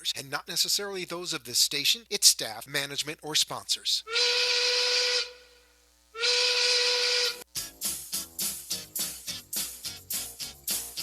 ours, and not necessarily those of this station, its staff, management, or sponsors.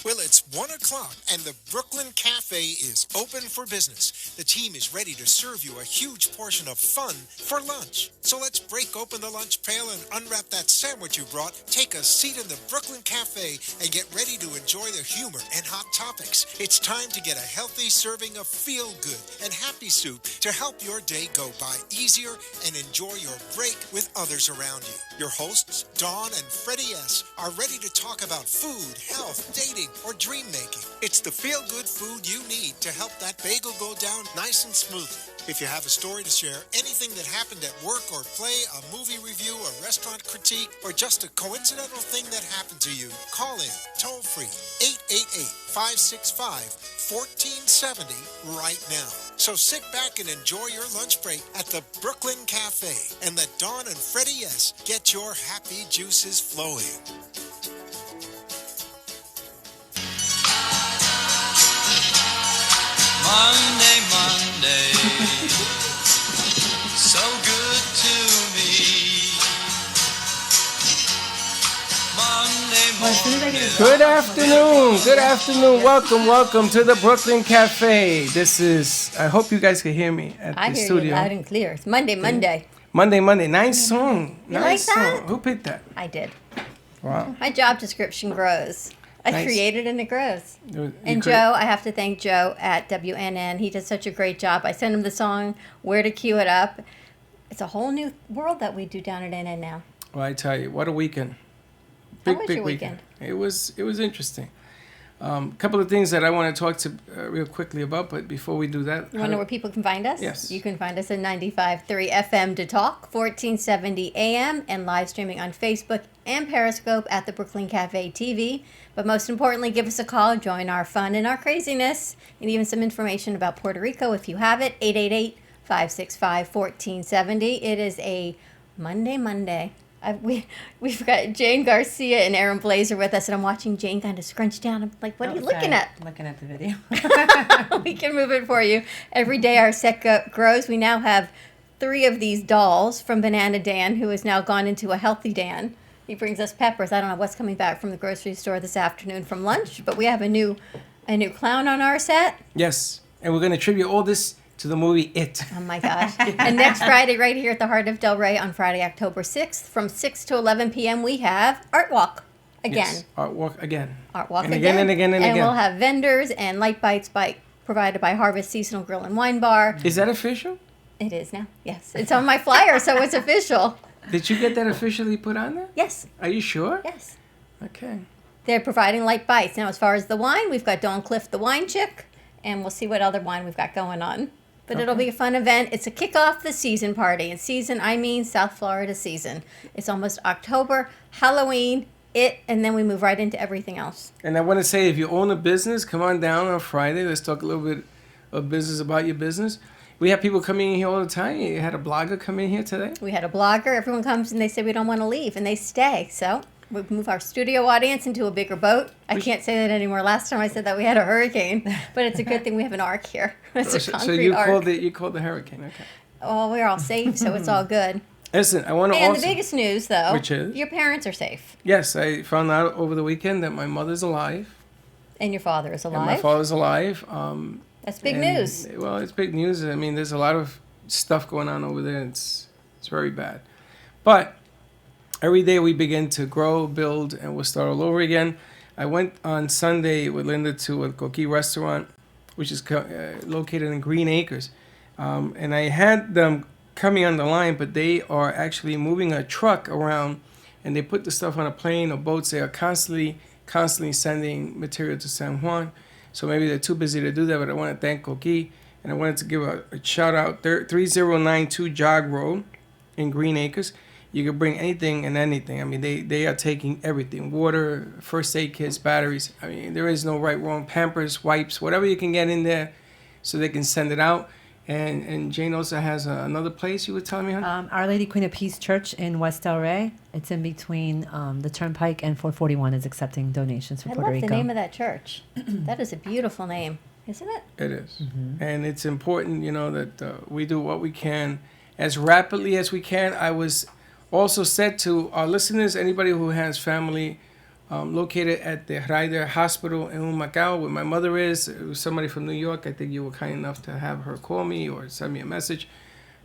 Well, it's 1 o'clock, and the Brooklyn Cafe is open for business. The team is ready to serve you a huge portion of fun for lunch. So let's break open the lunch pail and unwrap that sandwich you brought, take a seat in the Brooklyn Cafe, and get ready to enjoy the humor and hot topics. It's time to get a healthy serving of feel-good and happy soup to help your day go by easier and enjoy your break with others around you. Your hosts, Dawn and Freddy S., are ready to talk about food, health, dating, or dream making. It's the feel-good food you need to help that bagel go down nice and smoothly. If you have a story to share, anything that happened at work or play, a movie review, a restaurant critique, or just a coincidental thing that happened to you, call in toll-free 888-565-1470 right now. So sit back and enjoy your lunch break at the Brooklyn Cafe and let Dawn and Freddy S. get your happy juices flowing. Monday, Monday, so good to me. Monday, Monday. Good afternoon. Welcome to the Brooklyn Cafe. This is, I hope you guys can hear me at I the hear studio. you loud and clear. It's Monday. Monday. Nice song. You Nice like that? song. Who picked that? I did. Wow. My job description grows. I Nice. created and it grows. You And could- Joe, I have to thank Joe at WNN. He does such a great job. I sent him the song, where to cue it up. It's a whole new world that we do down at NN now. Well, I tell you, what a weekend. How was your weekend? It was interesting. Couple of things that I want to talk to real quickly about, but before we do that, You want to know where people can find us? Yes. You can find us at 95.3 FM to talk, 1470 AM, and live streaming on Facebook and Periscope at the Brooklyn Cafe TV. But most importantly, give us a call, join our fun and our craziness, and even some information about Puerto Rico if you have it, 888-565-1470. It is a Monday. We've got Jane Garcia and Aaron Blazer with us, and I'm watching Jane kind of scrunch down. I'm like, what are you looking at? Looking at the video. We can move it for you. Every day our set grows. We now have 3 of these dolls from Banana Dan, who has now gone into a healthy Dan. He brings us peppers. I don't know what's coming back from the grocery store this afternoon from lunch, but we have a new clown on our set. yes, and we're going to attribute all this to the movie It. Oh my gosh. And next Friday, right here at the Heart of Del Rey on Friday, October 6th, from 6 to 11 p.m., we have Art Walk again. Yes, Art Walk again. Art Walk And again. again. And we'll have vendors and light bites provided by Harvest Seasonal Grill and Wine Bar. Is that official? It is now, yes. It's on my flyer, so it's official. Did you get that officially put on there? Yes, Are you sure? yes. Okay. They're providing light bites. Now, as far as the wine, we've got Dawn Cliff, the wine chick, and we'll see what other wine we've got going on. But it'll be a fun event. It's a kick-off the season party. And season, I mean South Florida season. It's almost October, Halloween, and then we move right into everything else. And I want to say, if you own a business, come on down on Friday. Let's talk a little bit of business about your business. We have people coming in here all the time. You had a blogger come in here today. We had a blogger. Everyone comes and they say we don't want to leave, and they stay. So we move our studio audience into a bigger boat. I can't say that anymore. Last time I said that we had a hurricane, but it's a good thing we have an ark here. It's a concrete ark. You called the hurricane. Okay. Oh, we're all safe, so it's all good. Listen, I want to And also. the biggest news, though, Which is? your parents are safe, Yes, I found out over the weekend that my mother's alive. and your father is And my alive. father's alive. That's big and- news. Well, it's big news. I mean, there's a lot of stuff going on over there. It's very bad. But every day we begin to grow, build, and we'll start all over again. I went on Sunday with Linda to a Coqui restaurant, which is located in Green Acres. And I had them coming on the line, but they are actually moving a truck around, and they put the stuff on a plane or boats. They are constantly sending material to San Juan. So maybe they're too busy to do that, but I want to thank Coqui, and I wanted to give a shout out. 3092 Jog Road in Green Acres. You can bring anything and anything. I mean, they are taking everything. Water, first aid kits, batteries. I mean, there is no right, wrong. Pampers, wipes, whatever you can get in there so they can send it out. And Jane also has another place you were telling me, huh? Our Lady Queen of Peace Church in West Del Rey. It's in between the Turnpike and 441 is accepting donations for I Puerto love Rico. the name of that church. That is a beautiful name. Isn't it? It is. And it's important, that we do what we can as rapidly as we can. I was also said to our listeners, anybody who has family located at the Ryder Hospital in Humacao, where my mother is, it was somebody from New York. I think you were kind enough to have her call me or send me a message.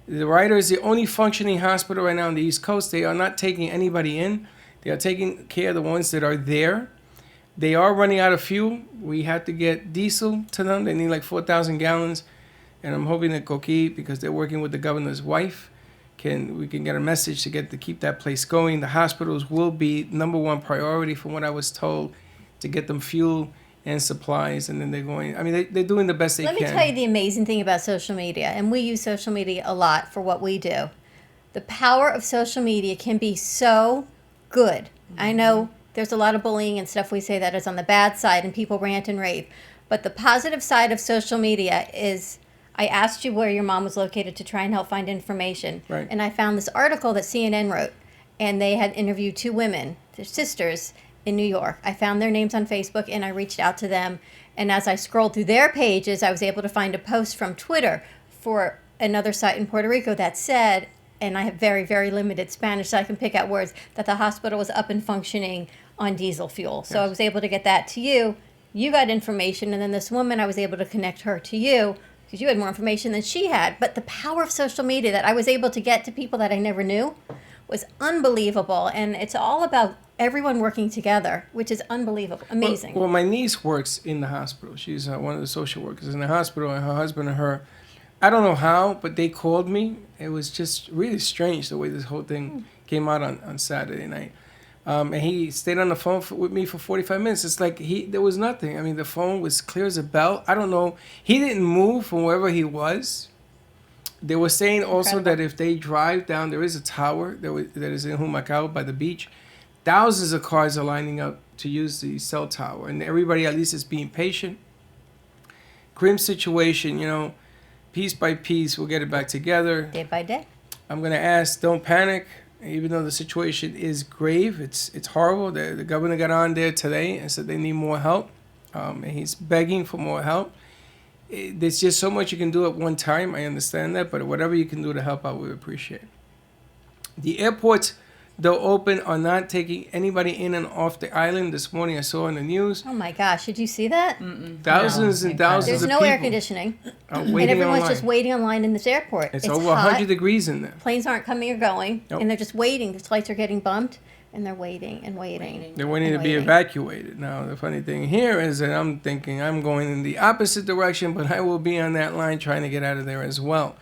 The Ryder is the only functioning hospital right now on the East Coast. They are not taking anybody in. They are taking care of the ones that are there. They are running out of fuel. We had to get diesel to them. They need like 4,000 gallons. And I'm hoping that Coqui, because they're working with the governor's wife, we can get a message to keep that place going. The hospitals will be number one priority from what I was told, to get them fuel and supplies. And then they're going, they're doing the best they can. Let me tell you the amazing thing about social media, and we use social media a lot for what we do. The power of social media can be so good. I know there's a lot of bullying and stuff we say that is on the bad side, and people rant and rave. But the positive side of social media is, I asked you where your mom was located to try and help find information. Right. And I found this article that CNN wrote, and they had interviewed two women, their sisters, in New York. I found their names on Facebook, and I reached out to them. And as I scrolled through their pages, I was able to find a post from Twitter for another site in Puerto Rico that said, and I have very, very limited Spanish, so I can pick out words, that the hospital was up and functioning on diesel fuel. So I was able to get that to you. You got information, and then this woman, I was able to connect her to you because you had more information than she had. But the power of social media that I was able to get to people that I never knew was unbelievable. And it's all about everyone working together, which is unbelievable, amazing. Well, my niece works in the hospital. She's one of the social workers in the hospital, and her husband and her, I don't know how, but they called me. It was just really strange the way this whole thing came out on Saturday night. And he stayed on the phone with me for 45 minutes. It's like there was nothing. The phone was clear as a bell. I don't know. He didn't move from wherever he was. They were saying also that if they drive down, there is a tower that is in Humacao by the beach. Thousands of cars are lining up to use the cell tower. And everybody at least is being patient. Grim situation, piece by piece, we'll get it back together. Day by day. I'm going to ask, don't panic. Even though the situation is grave, it's horrible. The governor got on there today and said they need more help. And he's begging for more help. There's just so much you can do at one time. I understand that. But whatever you can do to help out, we appreciate. The airports, though open, are not taking anybody in and off the island. This morning I saw in the news. Oh my gosh, did you see that? Thousands and thousands There's of no people air conditioning. waiting And everyone's online. just waiting online in this airport. It's over hot. 100 degrees in there. Planes aren't coming or going, Nope. and they're just waiting. The flights are getting bumped, and they're waiting and waiting. They're waiting to be evacuated. Now, the funny thing here is that I'm thinking I'm going in the opposite direction, but I will be on that line trying to get out of there as well.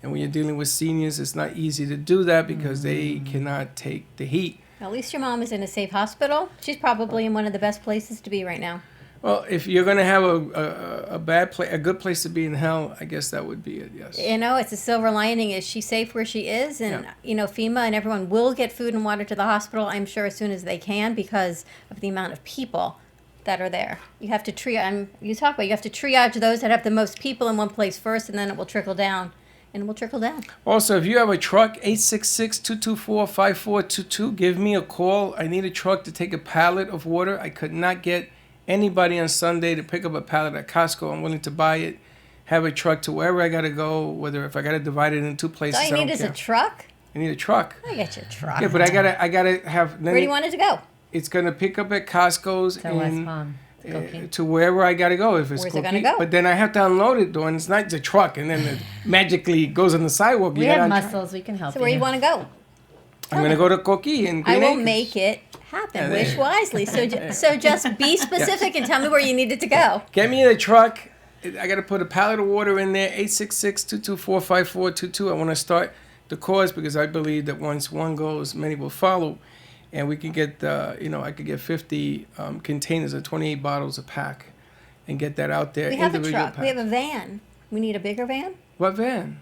And when you're dealing with seniors, it's not easy to do that because they cannot take the heat. At least your mom is in a safe hospital. She's probably in one of the best places to be right now. Well, if you're going to have a good place to be in hell, I guess that would be it, yes. It's a silver lining. Is she safe where she is? And, FEMA and everyone will get food and water to the hospital, I'm sure, as soon as they can because of the amount of people that are there. You have to you have to triage those that have the most people in one place first, and then it will trickle down. And we'll trickle down. Also, if you have a truck, 866-224-5422, give me a call. I need a truck to take a pallet of water. I could not get anybody on Sunday to pick up a pallet at Costco. I'm willing to buy it, have a truck to wherever I got to go, whether if I got to divide it in two places. All you need is a truck? I need a truck. I get you a truck. Yeah, but I gotta have. Where do you want it to go? It's gonna pick up at Costco's To West Palm. to wherever I gotta go. If it's Where's it gonna go? But then I have to unload it, though, and it's not the truck, and then it magically goes on the sidewalk. We have muscles. We can help So where you want to go? I'm gonna go to Coqui and I Green will Acres. make it happen. Yeah, Wish there. wisely. So just be specific and tell me where you need it to go. Get me the truck. I got to put a pallet of water in there, 866-224-5422. I want to start the cause because I believe that once one goes, many will follow. And we can get, I could get 50 containers of 28 bottles a pack and get that out there. We have a individual truck. We have packs. a van. We need a bigger van? What van?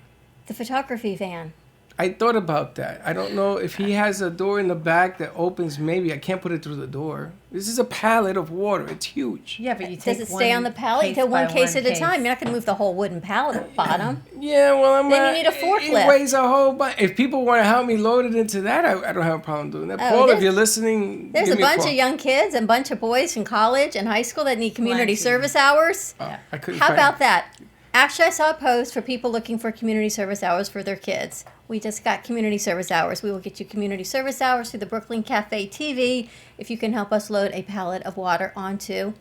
The photography van. I thought about that. I don't know if he has a door in the back that opens. Maybe I can't put it through the door. This is a pallet of water. It's huge. Yeah, but you take Does it stay on the pallet? You take one case at a time. You're not going to move the whole wooden pallet at the bottom. Yeah, well, I'm Then not. you need a forklift. It weighs a whole bunch. If people want to help me load it into that, I don't have a problem doing that. Oh, Paul, there's- if you're listening, There's give a me bunch call. of young kids and a bunch of boys in college and high school that need community service hours. Oh, I couldn't How find about it. that? Actually, I saw a post for people looking for community service hours for their kids. We just got community service hours. We will get you community service hours through the Brooklyn Cafe TV if you can help us load a pallet of water onto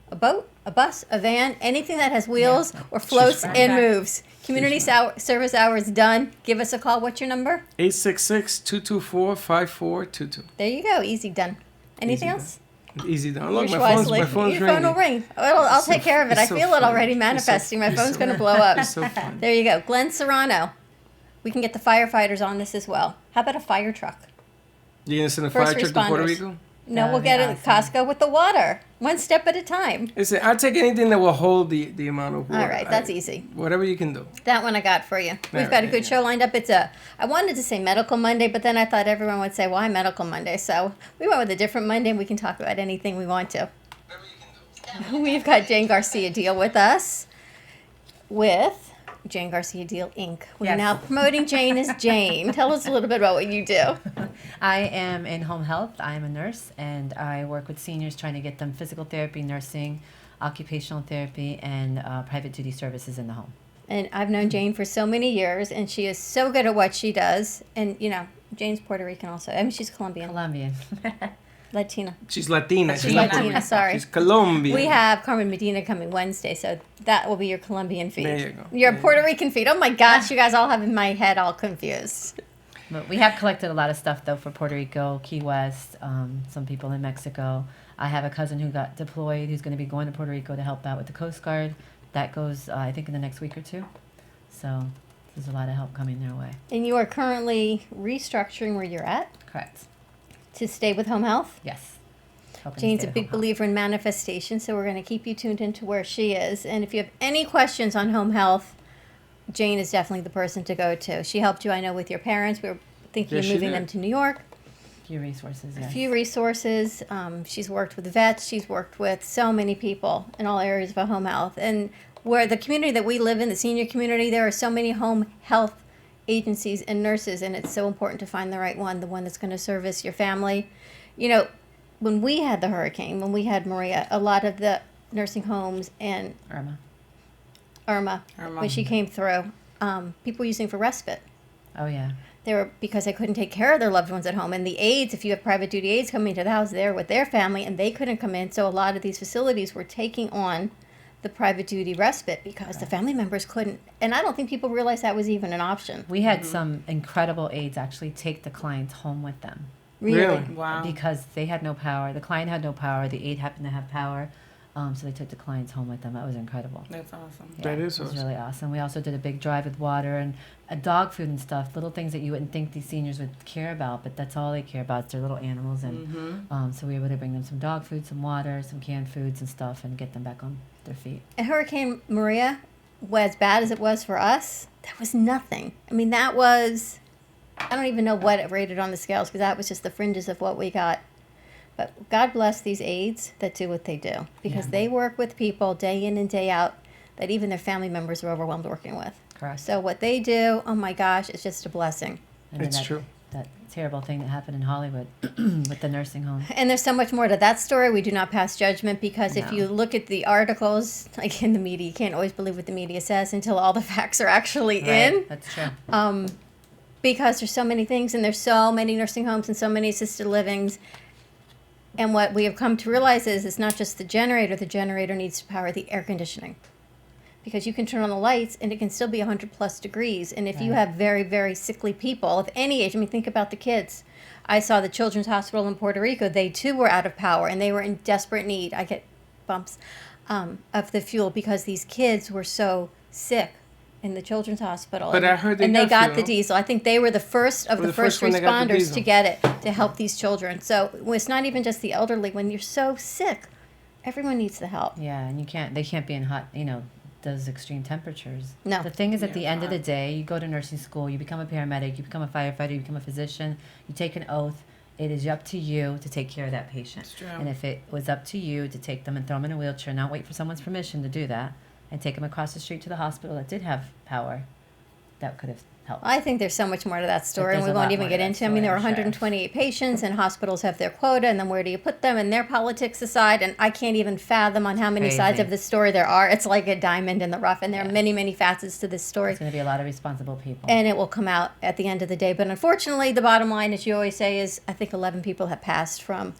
a boat, a bus, a van, anything that has wheels or floats right. and moves. Community service hours done. Give us a call. What's your number? 866-224-5422. There you go. Easy done. Anything Easy else? Easy done. Look, Wish my wisely. phone's Your phone will ringing. ring. I'll take care of it. it's I so feel it funny. already It's so- manifesting. My it's phone's so- going to blow up. It's so fun. There you go. Glenn Serrano. We can get the firefighters on this as well. How about a fire truck? You gonna send a First fire truck to Puerto responders. Rico? No, That we'll would get be it at awesome. Costco with the water. One step at a time. Listen, I'll take anything that will hold the amount of water. All right, that's easy. Whatever you can do. That one I got for you. We've All got a right, good yeah. show lined up. I wanted to say Medical Monday, but then I thought everyone would say, why Medical Monday? So we went with a different Monday and we can talk about anything we want to. We've got Jane Garcia Deal with us with Jane Garcia Deal Inc. We're Yes. now promoting Jane as Jane. Tell us a little bit about what you do. I am in home health. I am a nurse, and I work with seniors trying to get them physical therapy, nursing, occupational therapy, and private duty services in the home. And I've known Jane for so many years, and she is so good at what she does. And, Jane's Puerto Rican also. I mean, she's Colombian. Colombian. Latina. She's Latina. She's Latina, sorry. She's Colombian. We have Carmen Medina coming Wednesday, so that will be your Colombian feed. There you go. Your There you Puerto Rican feed. Oh my gosh, you guys all have in my head all confused. But we have collected a lot of stuff, though, for Puerto Rico, Key West, some people in Mexico. I have a cousin who got deployed who's going to be going to Puerto Rico to help out with the Coast Guard. That goes, I think, in the next week or two. So there's a lot of help coming their way. And you are currently restructuring where you're at Correct. to stay with home health. Yes. Helping to Jane's stay a at big home health. believer in manifestation, so we're going to keep you tuned into where she is. And if you have any questions on home health, Jane is definitely the person to go to. She helped you, I know, with your parents. We were thinking Yes, of she moving did. them to New York. Few resources, A yes. few resources. She's worked with vets. She's worked with so many people in all areas of home health. And where the community that we live in, the senior community, there are so many home health agencies and nurses, and it's so important to find the right one, the one that's going to service your family. When we had the hurricane, when we had Maria, a lot of the nursing homes and Irma. When she came through, people were using for respite. Oh, yeah. Because they couldn't take care of their loved ones at home. And the aides, if you have private duty aides coming to the house, they're with their family and they couldn't come in. So a lot of these facilities were taking on the private duty respite because the family members couldn't. And I don't think people realized that was even an option. We had some incredible aides actually take the clients home with them. Really? Wow. Because they had no power. The client had no power. The aide happened to have power. So they took the clients home with them. That was incredible. That's awesome. That is It was awesome. really awesome. We also did a big drive with water and dog food and stuff, little things that you wouldn't think these seniors would care about, but that's all they care about. It's their little animals. And so we were able to bring them some dog food, some water, some canned foods and stuff and get them back on their feet. And Hurricane Maria, as bad as it was for us, that was nothing. I mean, that was, I don't even know what it rated on the scales because that was just the fringes of what we got. But God bless these aides that do what they do because they work with people day in and day out that even their family members are overwhelmed working with. Correct. So what they do, oh my gosh, it's just a blessing. And then It's that, true. That terrible thing that happened in Hollywood with the nursing home. And there's so much more to that story. We do not pass judgment because if No. you look at the articles, like in the media, you can't always believe what the media says until all the facts are actually in. Right. That's true. Because there's so many things and there's so many nursing homes and so many assisted livings. And what we have come to realize is it's not just the generator needs to power the air conditioning. Because you can turn on the lights and it can still be 100 plus degrees. And if you have very, very sickly people of any age, I mean, think about the kids. I saw the Children's Hospital in Puerto Rico. They too were out of power and they were in desperate need. I get bumps of the fuel because these kids were so sick in the Children's Hospital. But I heard they and they got got the fuel. diesel. I think they were the first of Were the the first first one that got the responders diesel. to get it to help these children. So it's not even just the elderly. When you're so sick, everyone needs the help. Yeah, and they can't be in hot, those extreme temperatures. No. The thing is, at Yeah, the end of the God. day, you go to nursing school, you become a paramedic, you become a firefighter, you become a physician, you take an oath. It is up to you to take care of that patient. It's true. And if it was up to you to take them and throw them in a wheelchair, not wait for someone's permission to do that, and take them across the street to the hospital that did have power, that could have helped. I think there's so much more to that story, and There's we a won't lot even more get to that into. I mean, there were story, I'm sure. 128 patients, and hospitals have their quota, and then where do you put them, and their politics aside, and I can't even fathom on how many sides Crazy. of this story there are. It's like a diamond in the rough, and there are Yeah. many, many facets to this story. There's going to be a lot of responsible people. And it will come out at the end of the day. But unfortunately, the bottom line, as you always say, is I think 11 people have passed from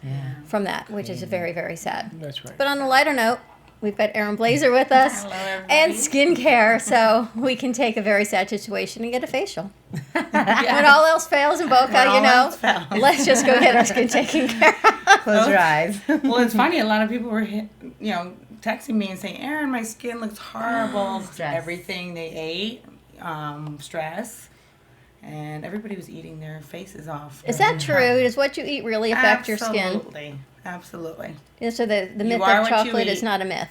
that, which is very, very sad. That's right. But on a lighter note, we've got Erin Blazer with us Hello, everybody. and skincare, so we can take a very sad situation and get a facial. When all else fails in Boca, When you all know, else fails. let's just go get our skin taken care of. Close your eyes. Well, it's funny. A lot of people were, texting me and saying, "Aaron, my skin looks horrible." Stress. Everything they ate, stress, and everybody was eating their faces off. Is that true? Does what you eat really affect your skin? Absolutely, absolutely. Yeah, so the myth are of what you chocolate is eat. not a myth.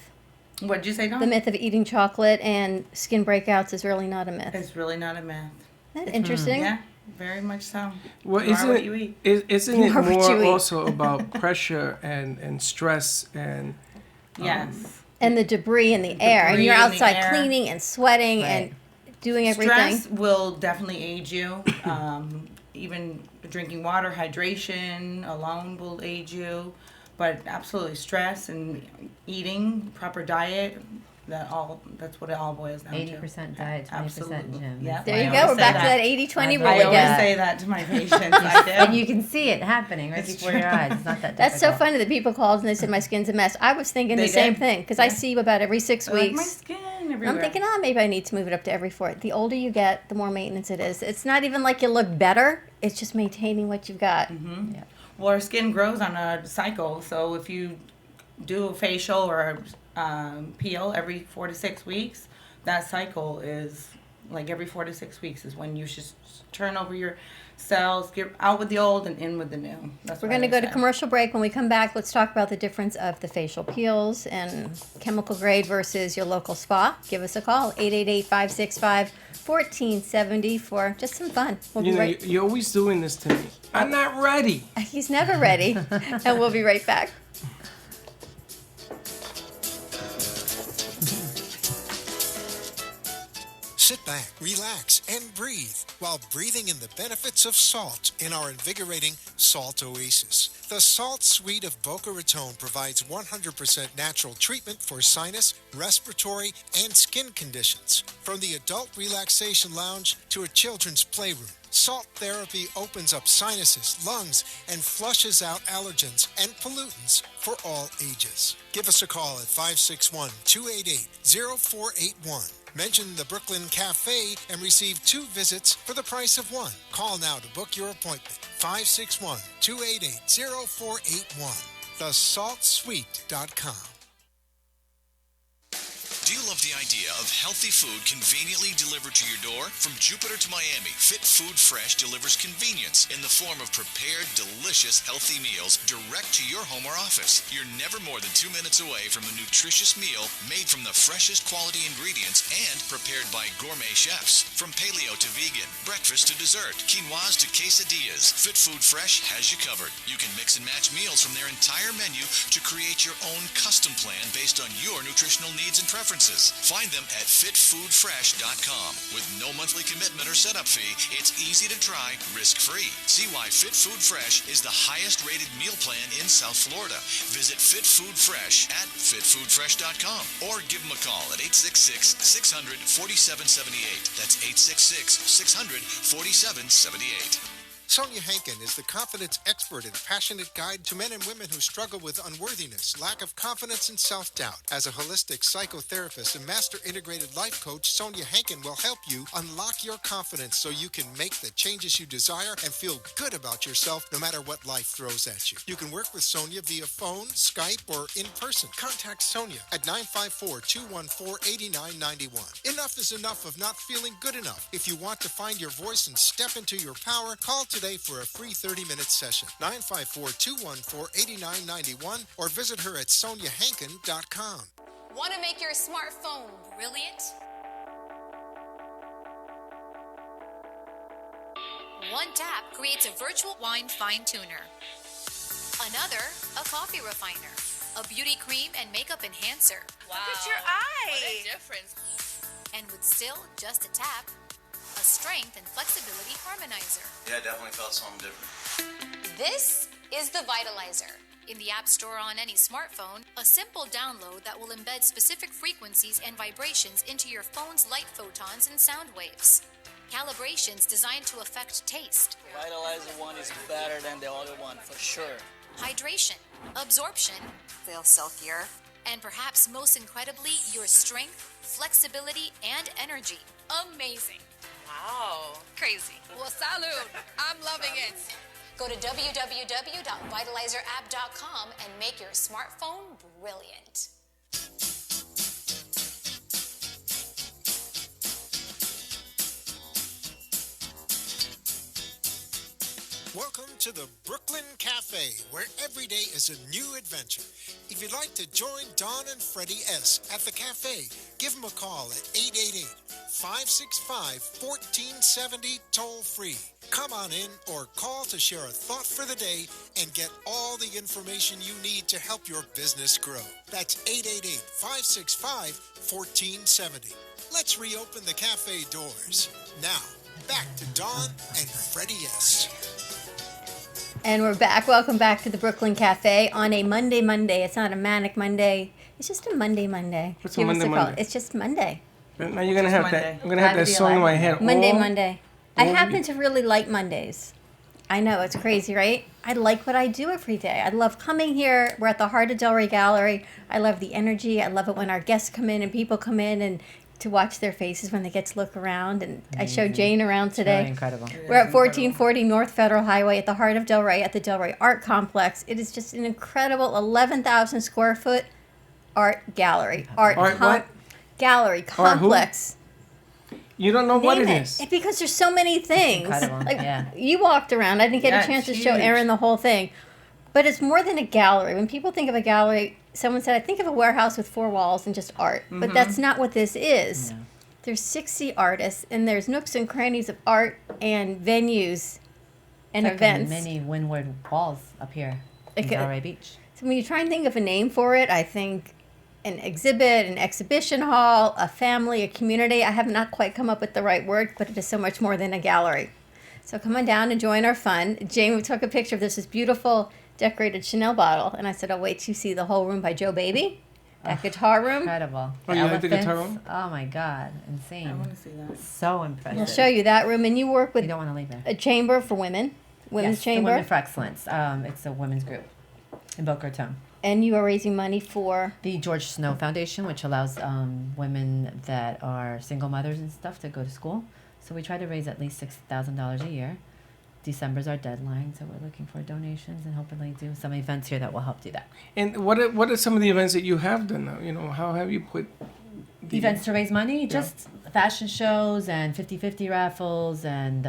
What'd you say, Dawn? The myth of eating chocolate and skin breakouts is really not a myth. It's really not a myth. Isn't that interesting? Yeah, very much so. Well, You are isn't what it, you eat. isn't You it are what more you eat. also about pressure and stress and Yes. And the debris in the air, and debris you're in the outside air. cleaning and sweating and doing everything. Stress will definitely age you. Even drinking water, hydration alone will age you. But absolutely, stress and eating, proper diet, that's what it all boils down to. 80% diet, 20% Absolutely. gym. Yep. There I you always go. We're say back to that that. 80-20 rule I I always again. say that to my patients. I do. And you can see it happening right It's before true. your eyes. It's not that That's so difficult. funny that people called and they said my skin's a mess. I was thinking They the same did? thing because I Yeah. see you about every 6 Like, my weeks. skin And everywhere. I'm thinking, maybe I need to move it up to every 4. The older you get, the more maintenance it is. It's not even like you look better. It's just maintaining what you've got. Mm-hmm. Yeah. Well, our skin grows on a cycle. So if you do a facial or a peel every 4 to 6 weeks, that cycle is like every 4 to 6 weeks is when you should turn over your cells, get out with the old and in with the new. That's We're what I going to go to say. commercial break. When we come back, let's talk about the difference of the facial peels and chemical grade versus your local spa. Give us a call, 888-565-1470 for just some fun. We'll you be know right. you're always doing this to me. I'm not ready. He's never ready, and we'll be right back. Sit back, relax, and breathe while breathing in the benefits of salt in our invigorating Salt Oasis. The Salt Suite of Boca Raton provides 100% natural treatment for sinus, respiratory, and skin conditions. From the adult relaxation lounge to a children's playroom, Salt therapy opens up sinuses, lungs, and flushes out allergens and pollutants for all ages. Give us a call at 561-288-0481. Mention the Brooklyn Cafe and receive 2 visits for the price of 1. Call now to book your appointment. 561-288-0481. TheSaltSuite.com. Do you love the idea of healthy food conveniently delivered to your door? From Jupiter to Miami, Fit Food Fresh delivers convenience in the form of prepared, delicious, healthy meals direct to your home or office. You're never more than 2 minutes away from a nutritious meal made from the freshest quality ingredients and prepared by gourmet chefs. From paleo to vegan, breakfast to dessert, quinoas to quesadillas, Fit Food Fresh has you covered. You can mix and match meals from their entire menu to create your own custom plan based on your nutritional needs and preferences. Find them at fitfoodfresh.com. With no monthly commitment or setup fee, it's easy to try, risk-free. See why Fit Food Fresh is the highest-rated meal plan in South Florida. Visit Fit Food Fresh at fitfoodfresh.com or give them a call at 866-600-4778. That's 866-600-4778. Sonia Hankin is the confidence expert and passionate guide to men and women who struggle with unworthiness, lack of confidence, and self-doubt. As a holistic psychotherapist and master integrated life coach, Sonia Hankin will help you unlock your confidence so you can make the changes you desire and feel good about yourself no matter what life throws at you. You can work with Sonia via phone, Skype, or in person. Contact Sonia at 954-214-8991. Enough is enough of not feeling good enough. If you want to find your voice and step into your power, call today for a free 30-minute session. 954-214-8991 or visit her at soniahankin.com. Want to make your smartphone brilliant? One tap creates a virtual wine fine tuner. Another, a coffee refiner. A beauty cream and makeup enhancer. Wow. Look at your eye. What a difference. And with still just a tap, a strength and flexibility harmonizer. Yeah, I definitely felt something different. This is the Vitalizer. In the App Store on any smartphone, a simple download that will embed specific frequencies and vibrations into your phone's light photons and sound waves. Calibrations designed to affect taste. Vitalizer one is better than the other one, for sure. Hydration, absorption, feel silkier, and perhaps most incredibly, your strength, flexibility, and energy. Amazing. Wow. Crazy. Well, salud. I'm loving it. Go to www.vitalizerapp.com and make your smartphone brilliant. Welcome to the Brooklyn Cafe, where every day is a new adventure. If you'd like to join Don and Freddy S. at the cafe, give them a call at 888-565-1470 toll-free. Come on in or call to share a thought for the day and get all the information you need to help your business grow. That's 888-565-1470. Let's reopen the cafe doors. Now, back to Don and Freddy S. And we're back. Welcome back to the Brooklyn Cafe on a Monday. It's not a manic Monday. It's just a Monday. What's a Give us Monday call. Monday? It's just Monday. Now you're gonna have Monday. that. I'm gonna have that song in my head. Monday. I all happen to really like Mondays. I know, it's crazy, right? I like what I do every day. I love coming here. We're at the Heart of Delray Gallery. I love the energy. I love it when our guests come in and people come in and to watch their faces when they get to look around. And I showed Jane around today. Really incredible. We're at 1440 North Federal Highway at the heart of Delray at the Delray Art Complex. It is just an incredible 11,000 square foot art gallery. What? Gallery complex. You don't know what it Name is. Because there's so many things. incredible, Like, yeah. You walked around. I didn't get Yeah, a chance to it's show huge. Erin the whole thing. But it's more than a gallery. When people think of a gallery, someone said, I think of a warehouse with 4 walls and just art. But that's not what this is. No. There's 60 artists, and there's nooks and crannies of art and venues and It's like events. many windward walls up here in Okay. Delray Beach. So when you try and think of a name for it, I think an exhibit, an exhibition hall, a family, a community. I have not quite come up with the right word, but it is so much more than a gallery. So come on down and join our fun. Jane took a picture of this beautiful decorated Chanel bottle, and I said, I'll wait till you see the whole room by Joe Baby. That guitar room. Incredible. Oh, you like the guitar elephants. Oh my God, insane. I want to see that. So impressive. I'll show you that room, and you work You with don't want to leave there. a chamber for women, women's Yes, chamber, the Women for Excellence. It's a women's group in Boca Raton. and you are raising money for. The George Snow Foundation, which allows women that are single mothers and stuff to go to school. So we try to raise at least $6,000 a year. December's our deadline, so we're looking for donations and hopefully do some events here that will help do that. And what are some of the events that you have done now? You know, how have you put the Events to raise money, just fashion shows and 50-50 raffles and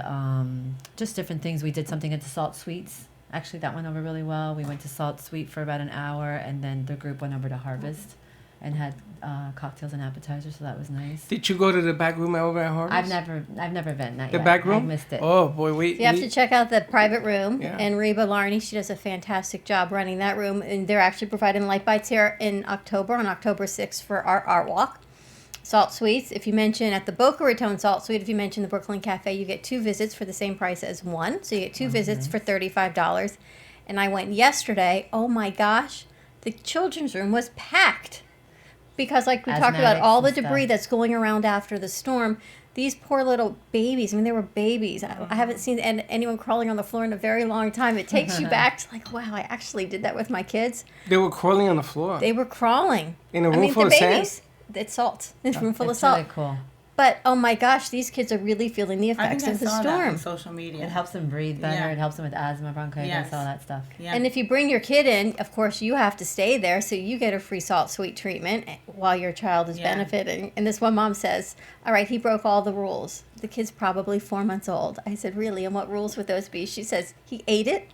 just different things. We did something at the Salt Suites. Actually, that went over really well. We went to Salt Suite for about an hour, and then the group went over to Harvest and had cocktails and appetizers, so that was nice. Did you go to the back room over at Harvest? I've never been. Not The yet. back room? I missed it. Oh boy, wait. You have to check out the private room, Yeah. and Reba Larney, she does a fantastic job running that room, and they're actually providing light bites here in October, on October 6th for our art walk. Salt Suites, if you mention at the Boca Raton Salt Suite, if you mention the Brooklyn Cafe, you get 2 visits for the same price as 1, so you get 2 visits for $35. And I went yesterday, oh my gosh, the children's room was packed. Because like we talked about, Asthmatics all the and debris stuff. that's going around after the storm, these poor little babies, I mean, they were babies. I haven't seen anyone crawling on the floor in a very long time. It takes you back to like, wow, I actually did that with my kids. They were crawling on the floor. They were crawling. In a room full the of sand? babies. It's salt. It's a room full of It's salt. really cool. But, oh my gosh, these kids are really feeling the I think effects I of the saw that storm. on social media. It helps them breathe better. Yeah. It helps them with asthma, bronchitis, Yes. all that stuff. Yeah. And if you bring your kid in, of course, you have to stay there, so you get a free salt suite treatment while your child is Yeah. benefiting. And this one mom says, all right, he broke all the rules. The kid's probably 4 months old. I said, really? And what rules would those be? She says, he ate it.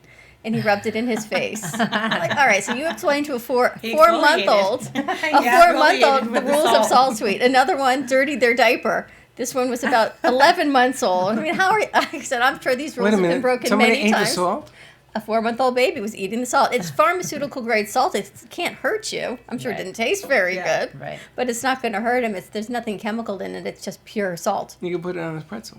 and he rubbed it in his face. I'm like, all right, so you explained to a He four-month-old, Yeah, the with the rules of salt. Salt Sweet. Another one dirtied their diaper. This one was about 11 months old. I mean, how are you? I said, I'm sure these rules Wait a have been minute. broken Somebody many ate times. the salt? A 4-month-old baby was eating the salt. It's pharmaceutical grade salt. It can't hurt you. I'm sure Right. it didn't taste very Yeah. good, Right. but it's not going to hurt him. There's nothing chemical in it. It's just pure salt. You can put it on a pretzel.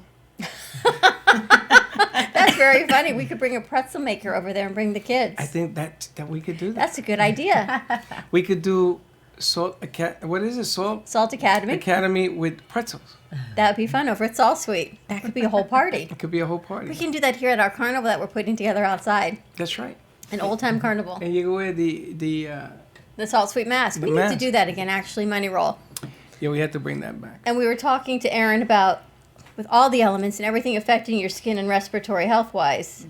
That's very funny. We could bring a pretzel maker over there and bring the kids. I think that we could do that. That's a good idea. We could do what is it? Salt Academy. Academy with pretzels. That would be fun over at Salt Sweet. That could be a whole party. It could be a whole We party. can do that here at our carnival that we're putting together outside. That's right. An old time carnival. And you go wear the The Salt Sweet mask. The We need to mask. do that again, actually, Money Roll. yeah, we have to bring that back. And we were talking to Erin about, with all the elements and everything affecting your skin and respiratory health wise,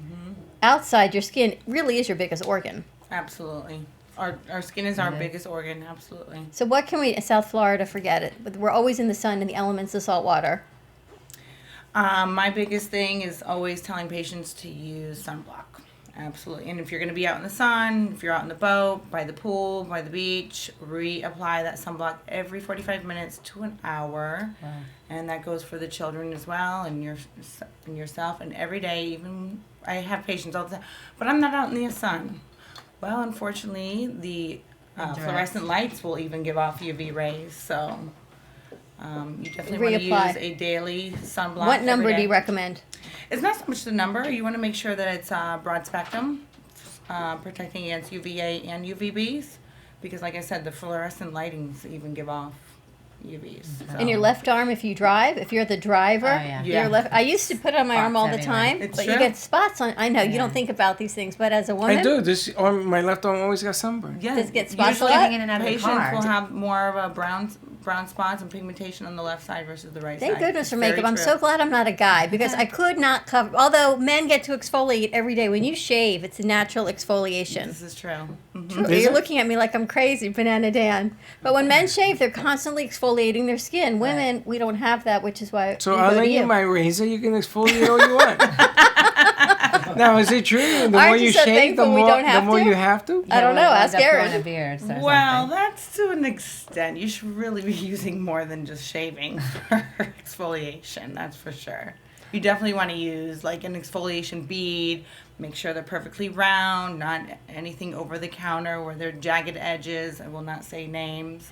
outside your skin really is your biggest organ. Absolutely. Our skin is our biggest organ, absolutely. So what can we, South Florida, forget it. But we're always in the sun and the elements of salt water. My biggest thing is always telling patients to use sunblock. Absolutely. And if you're going to be out in the sun, if you're out in the boat, by the pool, by the beach, reapply that sunblock every 45 minutes to an hour. Wow. And that goes for the children as well, and yourself. And every day, even I have patients all the time, but I'm not out in the sun. Well, unfortunately, the fluorescent lights will even give off UV rays. So you definitely want to Reapply. use a daily sunblock. What number every do you day. recommend? It's not so much the number. You want to make sure that it's broad spectrum, protecting against UVA and UVBs, because like I said, the fluorescent lightings even give off UVs. So. In your left arm, if you drive, if you're the driver, Oh, yeah. Yeah. your left. I used to put it on my arm all the Spots time, everywhere. It's but you true. get spots on. I know you don't Yeah. think about these things, but as a woman, I do. This arm, my left arm always got sunburn. Yeah, Does it get spots usually a lot? Getting in and out of the patients car. will have more of a brown spots and pigmentation on the left side versus the right Thank side. goodness It's for very makeup. I'm true. so glad I'm not a guy because I could not cover. Although men get to exfoliate every day. When you shave, it's a natural exfoliation. This is true. Mhm. True. Is You're it? looking at me like I'm crazy, Banana Dan. But when men shave, they're constantly exfoliating their skin. Women, we don't have that, which is why. So we I'll go to lend you you. my razor. You can exfoliate all you want. Now, is it true? The more Aren't you you so shave, the thankful we more don't have to? you have to. I don't know. we'll Ask end up growing Erin. a beard or Well, something. that's to an extent. You should really be using more than just shaving for exfoliation, that's for sure. You definitely want to use like an exfoliation bead. Make sure they're perfectly round, not anything over the counter where they're jagged edges. I will not say names.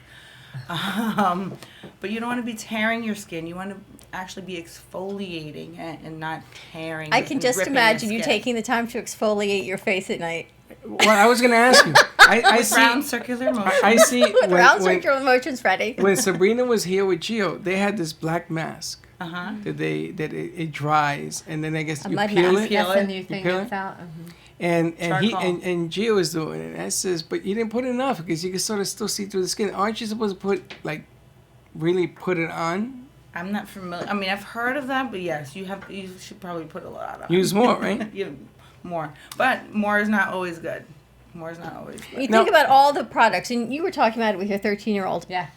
But you don't want to be tearing your skin. You want to actually be exfoliating and not tearing. I can and just ripping your imagine you skin. taking the time to exfoliate your face at night. Well, I was going to ask you. I With see. round circular motion. I see With round when, circular motions, Freddy. when Sabrina was here with Gio, they had this black mask Uh-huh. that it dries, and then I guess A you mud peel mask. it. Peel That's the it. new thing peel that's it? out. And he Charcoal. and Gio is doing it. And I says, but you didn't put enough because you can sort of still see through the skin. Aren't you supposed to really put it on? I'm not familiar. I mean, I've heard of that, but yes, you should probably put a lot on. Use more, right? More, but more is not always good. More is not always good. You No. think about all the products, and you were talking about it with your 13-year-old. Yeah.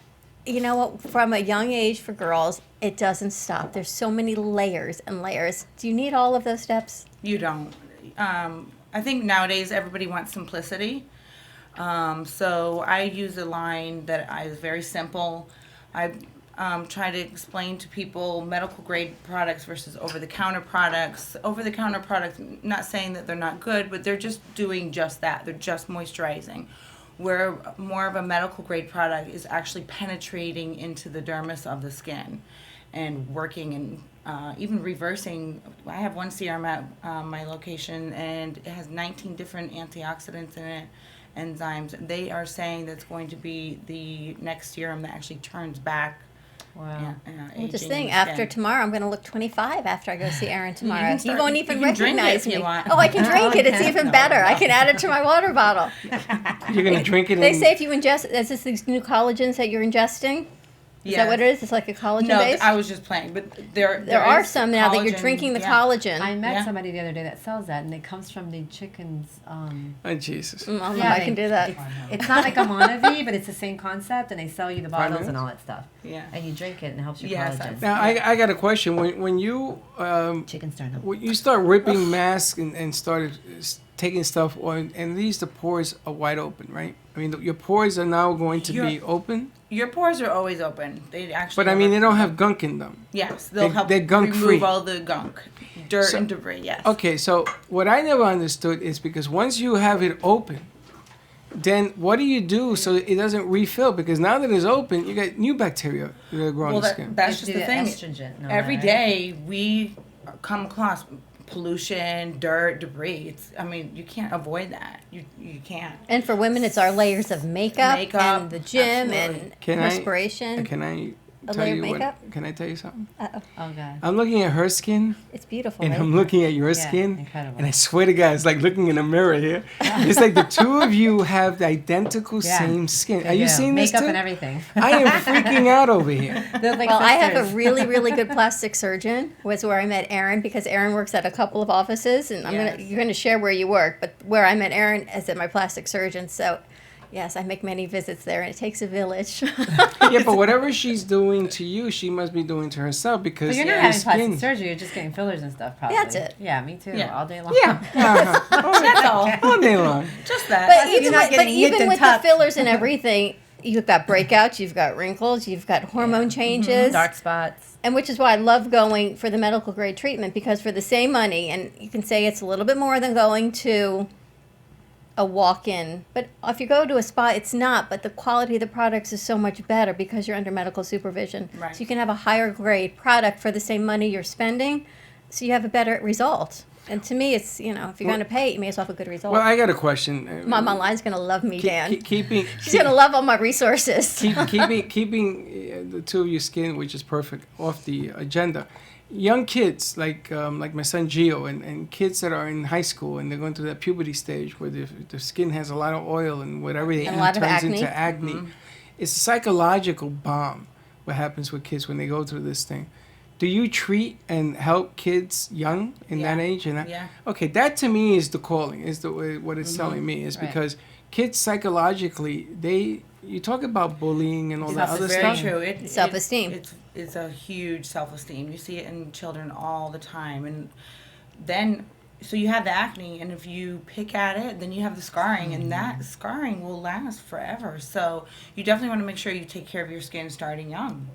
You know what? From a young age for girls, it doesn't stop. There's so many layers and layers. Do you need all of those steps? You don't. I think nowadays everybody wants simplicity. So I use a line that is very simple. I try to explain to people medical grade products versus over-the-counter products. Over-the-counter products, not saying that they're not good, but they're just doing just that. They're just moisturizing. Where more of a medical grade product is actually penetrating into the dermis of the skin and working and even reversing. I have one serum at my location, and it has 19 different antioxidants in it, enzymes. They are saying that's going to be the next serum that actually turns back. Wow. Well, just aging think, in the after skin. tomorrow, I'm going to look 25 after I go see Erin tomorrow. can You start- won't you even can drink it recognize if you me. want. Oh, I can drink it. It's even No, better. I no. can add it to my water bottle. You're gonna drink it. They and- say if you ingest, is this these new collagens that you're ingesting? Is that what it is? It's like a collagen No, base? I was just playing, but there are is some now that you're collagen, drinking the yeah. collagen. I met Yeah. somebody the other day that sells that, and it comes from the chickens. Oh Jesus! I don't know if I can do that. It's not like a Monavie, but it's the same concept, and they sell you the bottles and all that stuff. Yeah. And you drink it, and it helps your Yes, collagen. Now I got a question. When you Chicken sternum. when you start ripping masks and started taking stuff on, and these the pores are wide open, right? I mean, your pores are now going to be open. Your pores are always open. They actually. But I mean, they don't have gunk in them. Yes, they'll help they're gunk remove free. all the gunk, dirt and debris. Yes. Okay, so what I never understood is because once you have it open, then what do you do so it doesn't refill? Because now that it's open, you got new bacteria that are growing in the skin. That's You just do the thing. estrogen and all Every that, right? day we come across pollution, dirt, debris. I mean, you can't avoid that. You can't. And for women, it's our layers of makeup, Makeup, and the gym absolutely. and perspiration. Can I A tell layer you of makeup? Can I tell you something? Uh-oh. Oh God. I'm looking at her skin, It's beautiful, and right? I'm looking at your Yeah, skin, incredible. and I swear to God, it's like looking in a mirror here. It's like the two of you have the identical Yeah, same skin. they Are you do. seeing this Makeup too? and everything. I am freaking out over here. They're like Well, I have a sisters. really, really good plastic surgeon. Was where I met Erin because Erin works at a couple of offices, and you're gonna share where you work, but where I met Erin is at my plastic surgeon. So, yes, I make many visits there, and it takes a village. Yeah, but whatever she's doing to you, she must be doing to herself because But you're not your having plastic skin. surgery. You're just getting fillers and stuff, probably. That's it. Yeah, me too. Yeah. All day long. Yeah, That's all. all day long. Just that. But You're even, not with, but getting nipped even and with the tucked. fillers and everything, you've got breakouts, you've got wrinkles, you've got hormone changes. Dark spots. And which is why I love going for the medical grade treatment, because for the same money, and you can say it's a little bit more than going to a walk-in, but if you go to a spa, it's not, but the quality of the products is so much better because you're under medical supervision. Right. So you can have a higher grade product for the same money you're spending, so you have a better result. And to me, it's, if you're going to pay it, you may as well have a good result. Well, I got a question. Mom online's going to love me, Dan. She's going to love all my resources. keeping the two of your skin, which is perfect, off the agenda. Young kids like my son Gio and kids that are in high school and they're going through that puberty stage where the skin has a lot of oil and whatever they And a eat lot of turns acne. into acne. It's a psychological bomb. What happens with kids when they go through this thing? Do you treat and help kids young in that age? And Yeah. okay, that to me is the calling. Is the way what it's telling me is Right. because kids psychologically you talk about bullying and all that other That's very stuff. true. Self-esteem. It's a huge self-esteem. You see it in children all the time, and then so you have the acne, and if you pick at it, then you have the scarring, and that scarring will last forever. So you definitely want to make sure you take care of your skin starting young.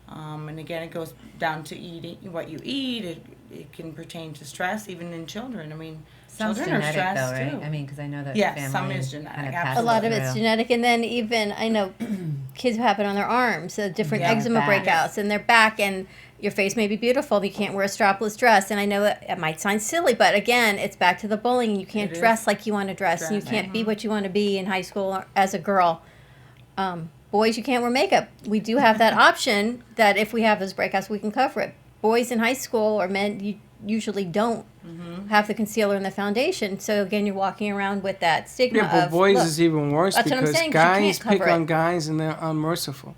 And again, it goes down to eating what you eat. It can pertain to stress, even in children. I mean, Some's children are genetic, stressed though, right? too. I mean, because I know that Yes, family some is genetic, kind of absolutely. passes A lot of it it's through. genetic, and then even I know kids who have it on their arms, different Yeah, eczema back. breakouts, and their back, and your face may be beautiful, but you can't wear a strapless dress. And I know it might sound silly, but again, it's back to the bullying. You can't It is. dress like you want to dress. You can't be what you want to be in high school or as a girl. Boys, you can't wear makeup. We do have that option that if we have those breakouts, we can cover it. Boys in high school or men, you usually don't have the concealer and the foundation. So again, you're walking around with that stigma Yeah, but of, boys look, is even worse That's what I'm because saying, 'cause you guys can't pick cover on it. guys and they're unmerciful.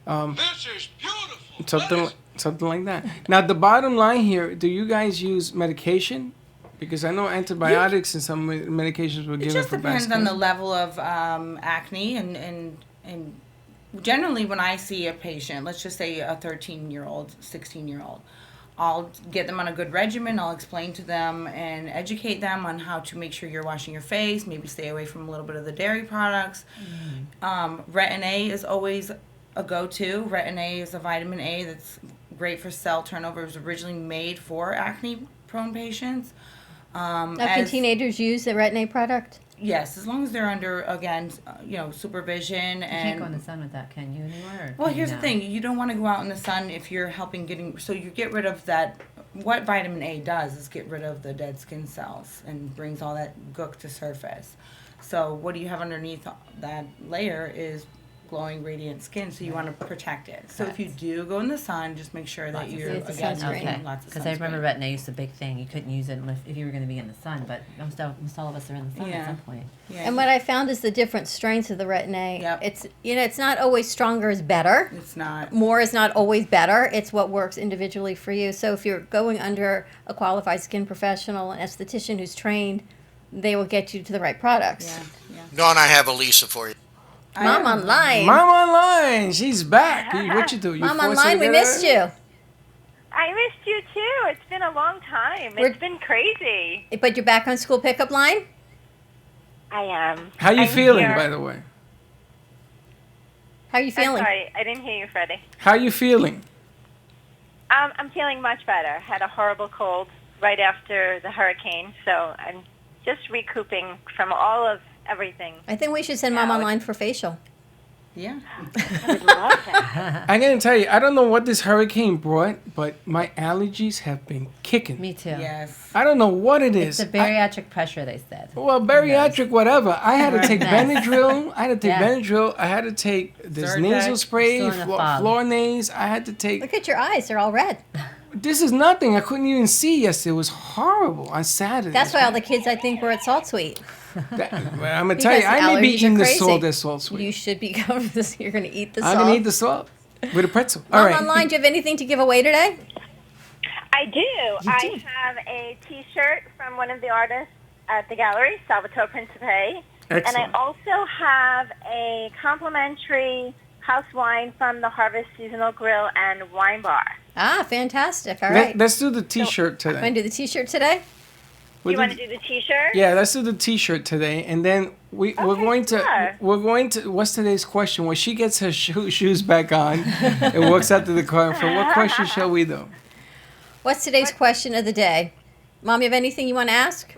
This is beautiful. Something like that. Now, the bottom line here, do you guys use medication? Because I know antibiotics and some medications were It given just for depends bad on the skin. level of acne and generally when I see a patient, let's just say a 13-year-old, 16-year-old, I'll get them on a good regimen. I'll explain to them and educate them on how to make sure you're washing your face, maybe stay away from a little bit of the dairy products. Retin A is always a go-to. Retin A is a vitamin A that's great for cell turnover. It was originally made for acne-prone patients. Now, can teenagers use the Retin A product? Yes, as long as they're under, again, supervision You and... can't go in the sun with that, can you, anymore? Or Well, can you here's the not? thing. You don't want to go out in the sun if you're helping so you get rid of that. What vitamin A does is get rid of the dead skin cells and brings all that gook to surface. So what do you have underneath that layer is glowing, radiant skin, so you want to protect it. So if you do go in the sun, just make sure that Lots of you're, Use the again, sunscreen. using Okay, lots of because I remember sunscreen. Retin A used to be a big thing. You couldn't use it if you were going to be in the sun, but almost all of us are in the sun Yeah. at some point. Yeah. And what I found is the different strengths of the Retin A. Yep. It's it's not always stronger is better. It's not. More is not always better. It's what works individually for you. So if you're going under a qualified skin professional, an esthetician who's trained, they will get you to the right products. Yeah, yeah. Dawn, I have a Lisa for you. Mom online. Mom online, she's back. What you do? You Mom forced her online, to we get missed her? you. I missed you too. It's been a long time. We're- It's been crazy. But you're back on school pickup line? I am. How you I'm feeling, here. by the way? How are you I'm feeling? sorry, I didn't hear you, Freddy. How you feeling? I'm feeling much better. Had a horrible cold right after the hurricane, so I'm just recouping from all of everything. I think we should send Mom online for facial. Yeah. I would love that. I'm gonna tell you, I don't know what this hurricane brought, but my allergies have been kicking. Me too. Yes. I don't know what it It's is. the bariatric pressure, they said. Well, bariatric, whatever. I had to take Yes. Benadryl. I had to take Yeah. Benadryl. I had to take this Zyrtec. nasal spray, Still in the fog. Flornaze. I had to take. Look at your eyes; they're all red. This is nothing. I couldn't even see yesterday. It was horrible on Saturday. That's why all the kids, I think, were at Salt Suite. Well, I'm gonna tell you, Because I may be allergies are eating the crazy. salt at Salt Sweet. You should be covered. This. You're going to eat the I'm salt. gonna eat the salt with a pretzel. All Mom right. online, do you have anything to give away today? I do. I have a T-shirt from one of the artists at the gallery, Salvatore Principe. And I Excellent. also have a complimentary house wine from the Harvest Seasonal Grill and Wine Bar. Ah, fantastic! All right. Let's do the T-shirt Want to today. do the T-shirt today? We'll You want to do the T-shirt? Yeah, let's do the T-shirt today, and then we're going to sure. What's today's question? When she gets her shoes back on and walks out to the car, for what question shall we do? What's today's question of the day? Mom, you have anything you want to ask?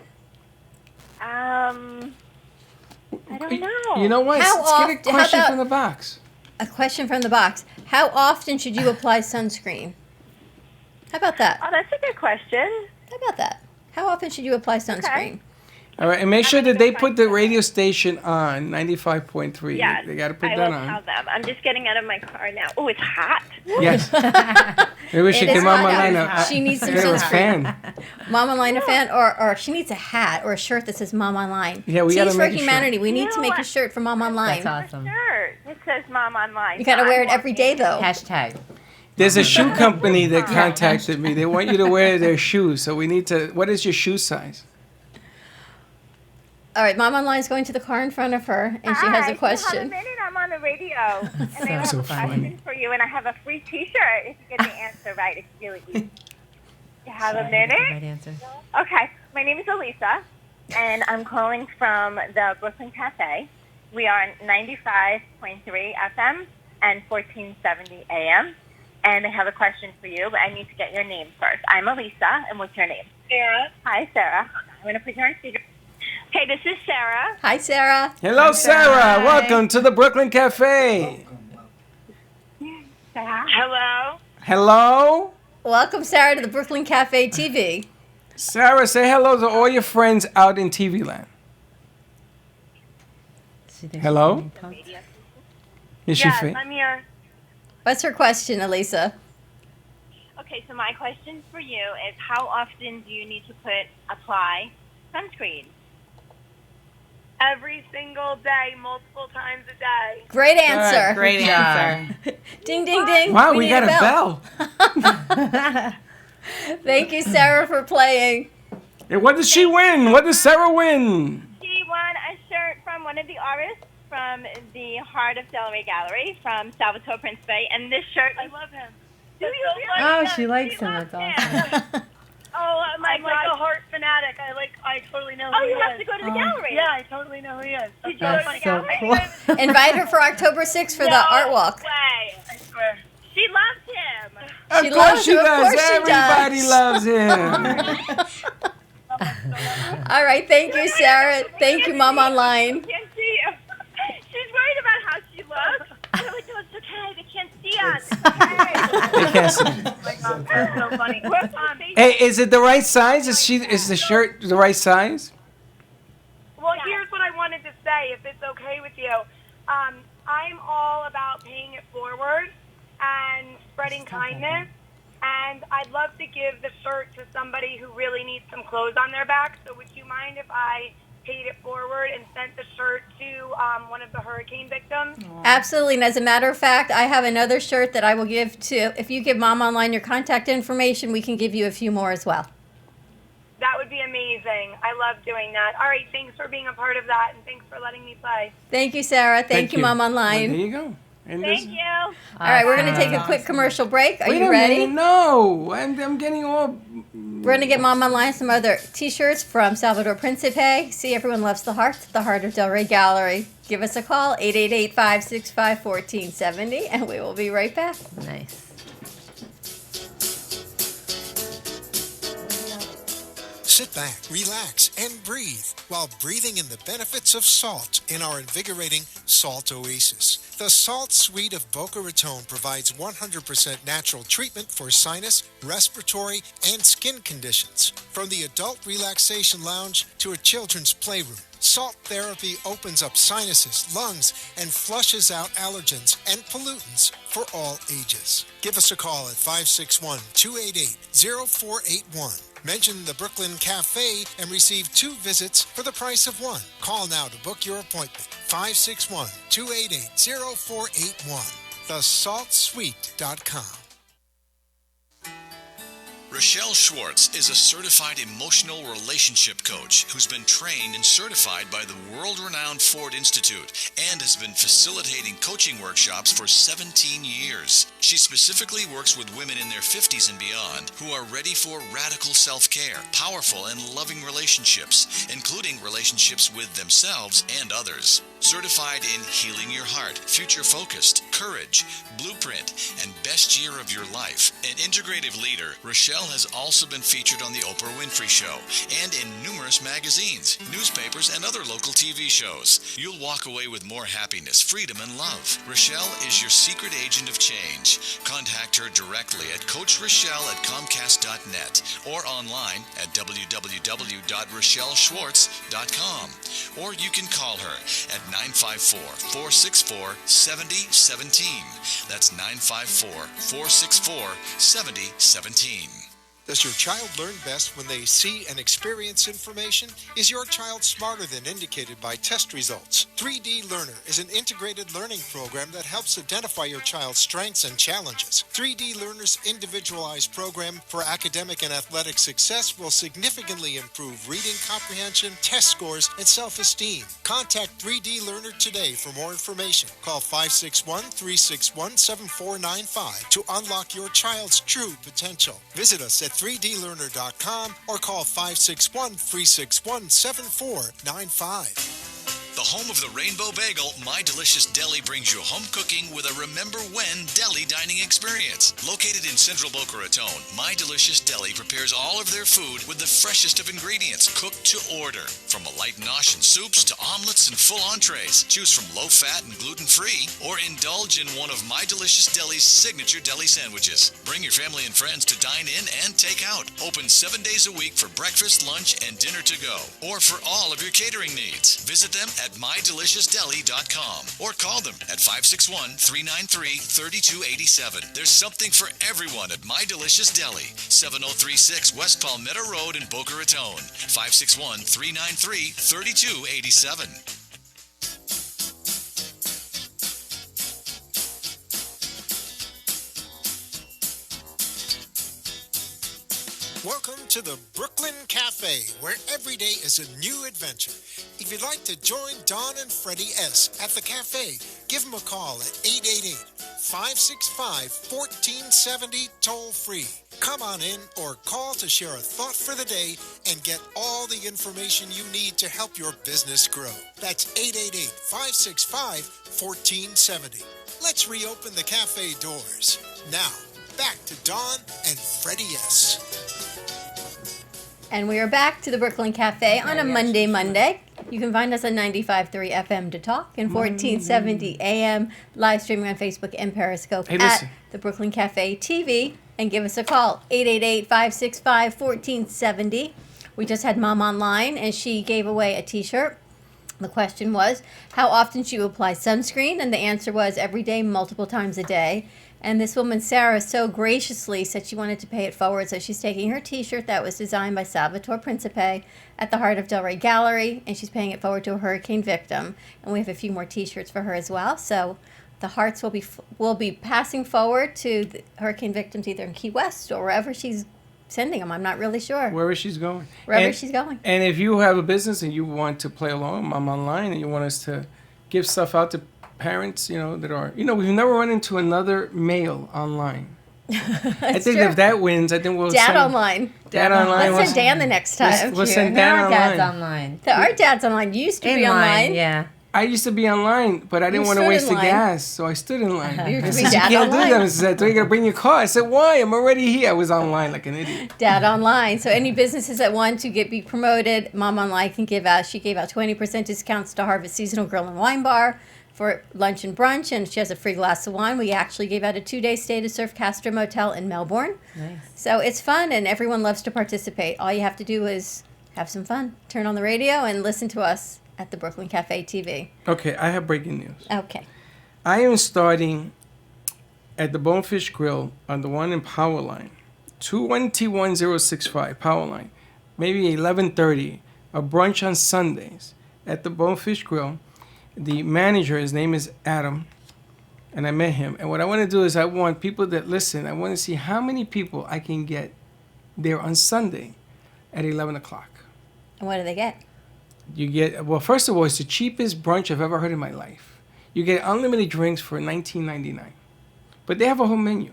I don't know. You know what? How Let's get a often- how question about- from the box. A question from the box. How often should you apply sunscreen? How about that? Oh, that's a good question. How about that? How often should you apply sunscreen? All right, and make sure gonna that go they find put the some. radio station on 95.3. Yes. They got to put I that will on. tell them. I'm just getting out of my car now. Oh, it's hot. Yes. Maybe we should It give is Mom hot a line out. up. She needs some Get her a sunscreen. fan. Mom Online a fan, or she needs a hat or a shirt that says Mom Online. Yeah, we Tees gotta for make a shirt. Humanity. We need to know make a what? shirt for Mom Online. That's awesome. Shirt. It says Mom Online. You gotta so wear I'm it every day though. Hashtag. There's a shoe company that contacted me. They want you to wear their shoes, so we need to. What is your shoe size? All right, Mom Online is going to the car in front of her, and she has Hi, a You have a question. minute. I'm on the radio, and I have So a funny. question for you, and I have a free T-shirt if you get the answer right. It's really easy. You have a Right minute? answer. Okay. My name is Elisa, and I'm calling from the Brooklyn Cafe. We are on 95.3 FM and 1470 AM. And I have a question for you, but I need to get your name first. I'm Elisa, and what's your name? Sarah. Hi, Sarah. I'm going to put you on speaker. Okay, this is Sarah. Hi, Sarah. Hello, Sarah. Welcome to the Brooklyn Cafe. Hello. Hello, Welcome, Sarah, to the Brooklyn Cafe TV. Sarah. Say hello to all your friends out in TV land. She thinks Hello? she's being punked. Is she Yes, fit? I'm here. What's her question, Elisa? Okay, so my question for you is how often do you need to apply sunscreen? Every single day, multiple times a day. Great answer. Great Good answer. Ding, ding, ding. Wow, we need got a bell. Thank you, Sarah, for playing. Hey, what did she win? What did Sarah win? She won a shirt from one of the artists from the Heart of Delray Gallery from Salvatore Principe, and this shirt, I love him. Do you really? Oh, she likes him. That's awesome. Oh my I'm God. like a heart fanatic. I totally know who Oh, he you is. have to go to the gallery. Yeah, I totally know who he is. Did you go to That's the so gallery? cool. Invite her for October 6th for the art walk. Way. I swear. She loves him. Of She course loves she him. Of does. course she Everybody does. loves him. All right, thank you, Sarah. Thank you, Mom Online. Can't see you. She's worried about how she looks. I'm like, no, it's okay. They can't see us. It's okay. They can't see. Oh my God, that's so funny. Hey, is it the right size? Is the shirt the right size? Well, here's what I wanted to say, if it's okay with you. I'm all about paying it forward and spreading kindness. And I'd love to give the shirt to somebody who really needs some clothes on their back. So would you mind if I paid it forward and sent the shirt to one of the hurricane victims? Absolutely. And as a matter of fact, I have another shirt that I will give to, if you give Mom Online your contact information, we can give you a few more as well. That would be amazing. I love doing that. All right, thanks for being a part of that, and thanks for letting me play. Thank you, Sarah. Thank you, Mom Well, Online. there you go. And Thank you. All right, we're going to take a quick commercial break. Are Wait you a ready? minute, no. I'm getting all We're going to get Mom online some other t-shirts from Salvador Principe. See, everyone loves the heart of Delray Gallery. Give us a call, 888-565-1470, and we will be right back. Nice. Sit back, relax, and breathe while breathing in the benefits of salt in our invigorating Salt Oasis. The Salt Suite of Boca Raton provides 100% natural treatment for sinus, respiratory, and skin conditions. From the adult relaxation lounge to a children's playroom, salt therapy opens up sinuses, lungs, and flushes out allergens and pollutants for all ages. Give us a call at 561-288-0481. Mention the Brooklyn Cafe and receive 2 visits for the price of 1. Call now to book your appointment. 561-288-0481. TheSaltSuite.com. Rochelle Schwartz is a certified emotional relationship coach who's been trained and certified by the world-renowned Ford Institute and has been facilitating coaching workshops for 17 years. She specifically works with women in their 50s and beyond who are ready for radical self-care, powerful and loving relationships, including relationships with themselves and others. Certified in Healing Your Heart, Future Focused, Courage, Blueprint, and Best Year of Your Life. An integrative leader, Rochelle has also been featured on The Oprah Winfrey Show and in numerous magazines, newspapers, and other local TV shows. You'll walk away with more happiness, freedom, and love. Rochelle is your secret agent of change. Contact her directly at CoachRochelle@Comcast.net or online at www.RochelleSchwartz.com. Or you can call her at 954-464-7017. That's 954-464-7017. Does your child learn best when they see and experience information? Is your child smarter than indicated by test results? 3D Learner is an integrated learning program that helps identify your child's strengths and challenges. 3D Learner's individualized program for academic and athletic success will significantly improve reading comprehension, test scores, and self-esteem. Contact 3D Learner today for more information. Call 561-361-7495 to unlock your child's true potential. Visit us at 3dlearner.com or call 561-361-7495. The home of the Rainbow Bagel, My Delicious Deli brings you home cooking with a Remember When deli dining experience. Located in central Boca Raton, My Delicious Deli prepares all of their food with the freshest of ingredients, cooked to order. From a light nosh and soups to omelets and full entrees. Choose from low-fat and gluten-free or indulge in one of My Delicious Deli's signature deli sandwiches. Bring your family and friends to dine in and take out. Open 7 days a week for breakfast, lunch, and dinner to go. Or for all of your catering needs. Visit them at MyDeliciousDeli.com or call them at 561-393-3287. There's something for everyone at My Delicious Deli, 7036 West Palmetto Road in Boca Raton, 561-393-3287. Welcome to the Brooklyn Cafe, where every day is a new adventure. If you'd like to join Don and Freddy S. at the cafe, give them a call at 888-565-1470 toll-free. Come on in or call to share a thought for the day and get all the information you need to help your business grow. That's 888-565-1470. Let's reopen the cafe doors. Now, back to Don and Freddy S. And we are back to the Brooklyn Cafe on a Monday. You can find us on 95.3 FM to talk and 1470 AM, live streaming on Facebook and Periscope at the Brooklyn Cafe TV. And give us a call, 888-565-1470. We just had Mom online, and she gave away a T-shirt. The question was how often she would apply sunscreen, and the answer was every day, multiple times a day. And this woman, Sarah, so graciously said she wanted to pay it forward, so she's taking her T-shirt that was designed by Salvatore Principe at the Heart of Delray Gallery, and she's paying it forward to a hurricane victim. And we have a few more T-shirts for her as well. So the hearts will be passing forward to the hurricane victims either in Key West or wherever she's sending them. I'm not really sure. Wherever she's going. Wherever she's going. And if you have a business and you want to play along, I'm online, and you want us to give stuff out to parents, that are, we've never run into another male online. I think if that wins, I think we'll Dad send online. Dad online. Let's send Dan the next time. We'll send Now Dan our dad's online. online. Our dad's online. You used to be online. Yeah. I used to be online, but I didn't You want to stood waste in the line. gas, so I stood in line. You used to They be said, you Dad can't do online. that, Mrs. Sato. You got to bring your car. I said, why? I'm already here. I was online like an idiot. Dad online. So any businesses that want to be promoted, Mom online can give out. She gave out 20% discounts to Harvest Seasonal Grill and Wine Bar for lunch and brunch, and she has a free glass of wine. We actually gave out a 2-day stay to Surf Castro Motel in Melbourne. Nice. So it's fun, and everyone loves to participate. All you have to do is have some fun. Turn on the radio and listen to us at the Brooklyn Cafe TV. Okay, I have breaking news. Okay. I am starting at the Bonefish Grill on the one in Powerline, 21065 Powerline, maybe 11:30, a brunch on Sundays at the Bonefish Grill. The manager, his name is Adam, and I met him. And what I want to do is I want people that listen, I want to see how many people I can get there on Sunday at 11 o'clock. And what do they get? You get, well, first of all, it's the cheapest brunch I've ever heard in my life. You get unlimited drinks for $19.99. But they have a whole menu.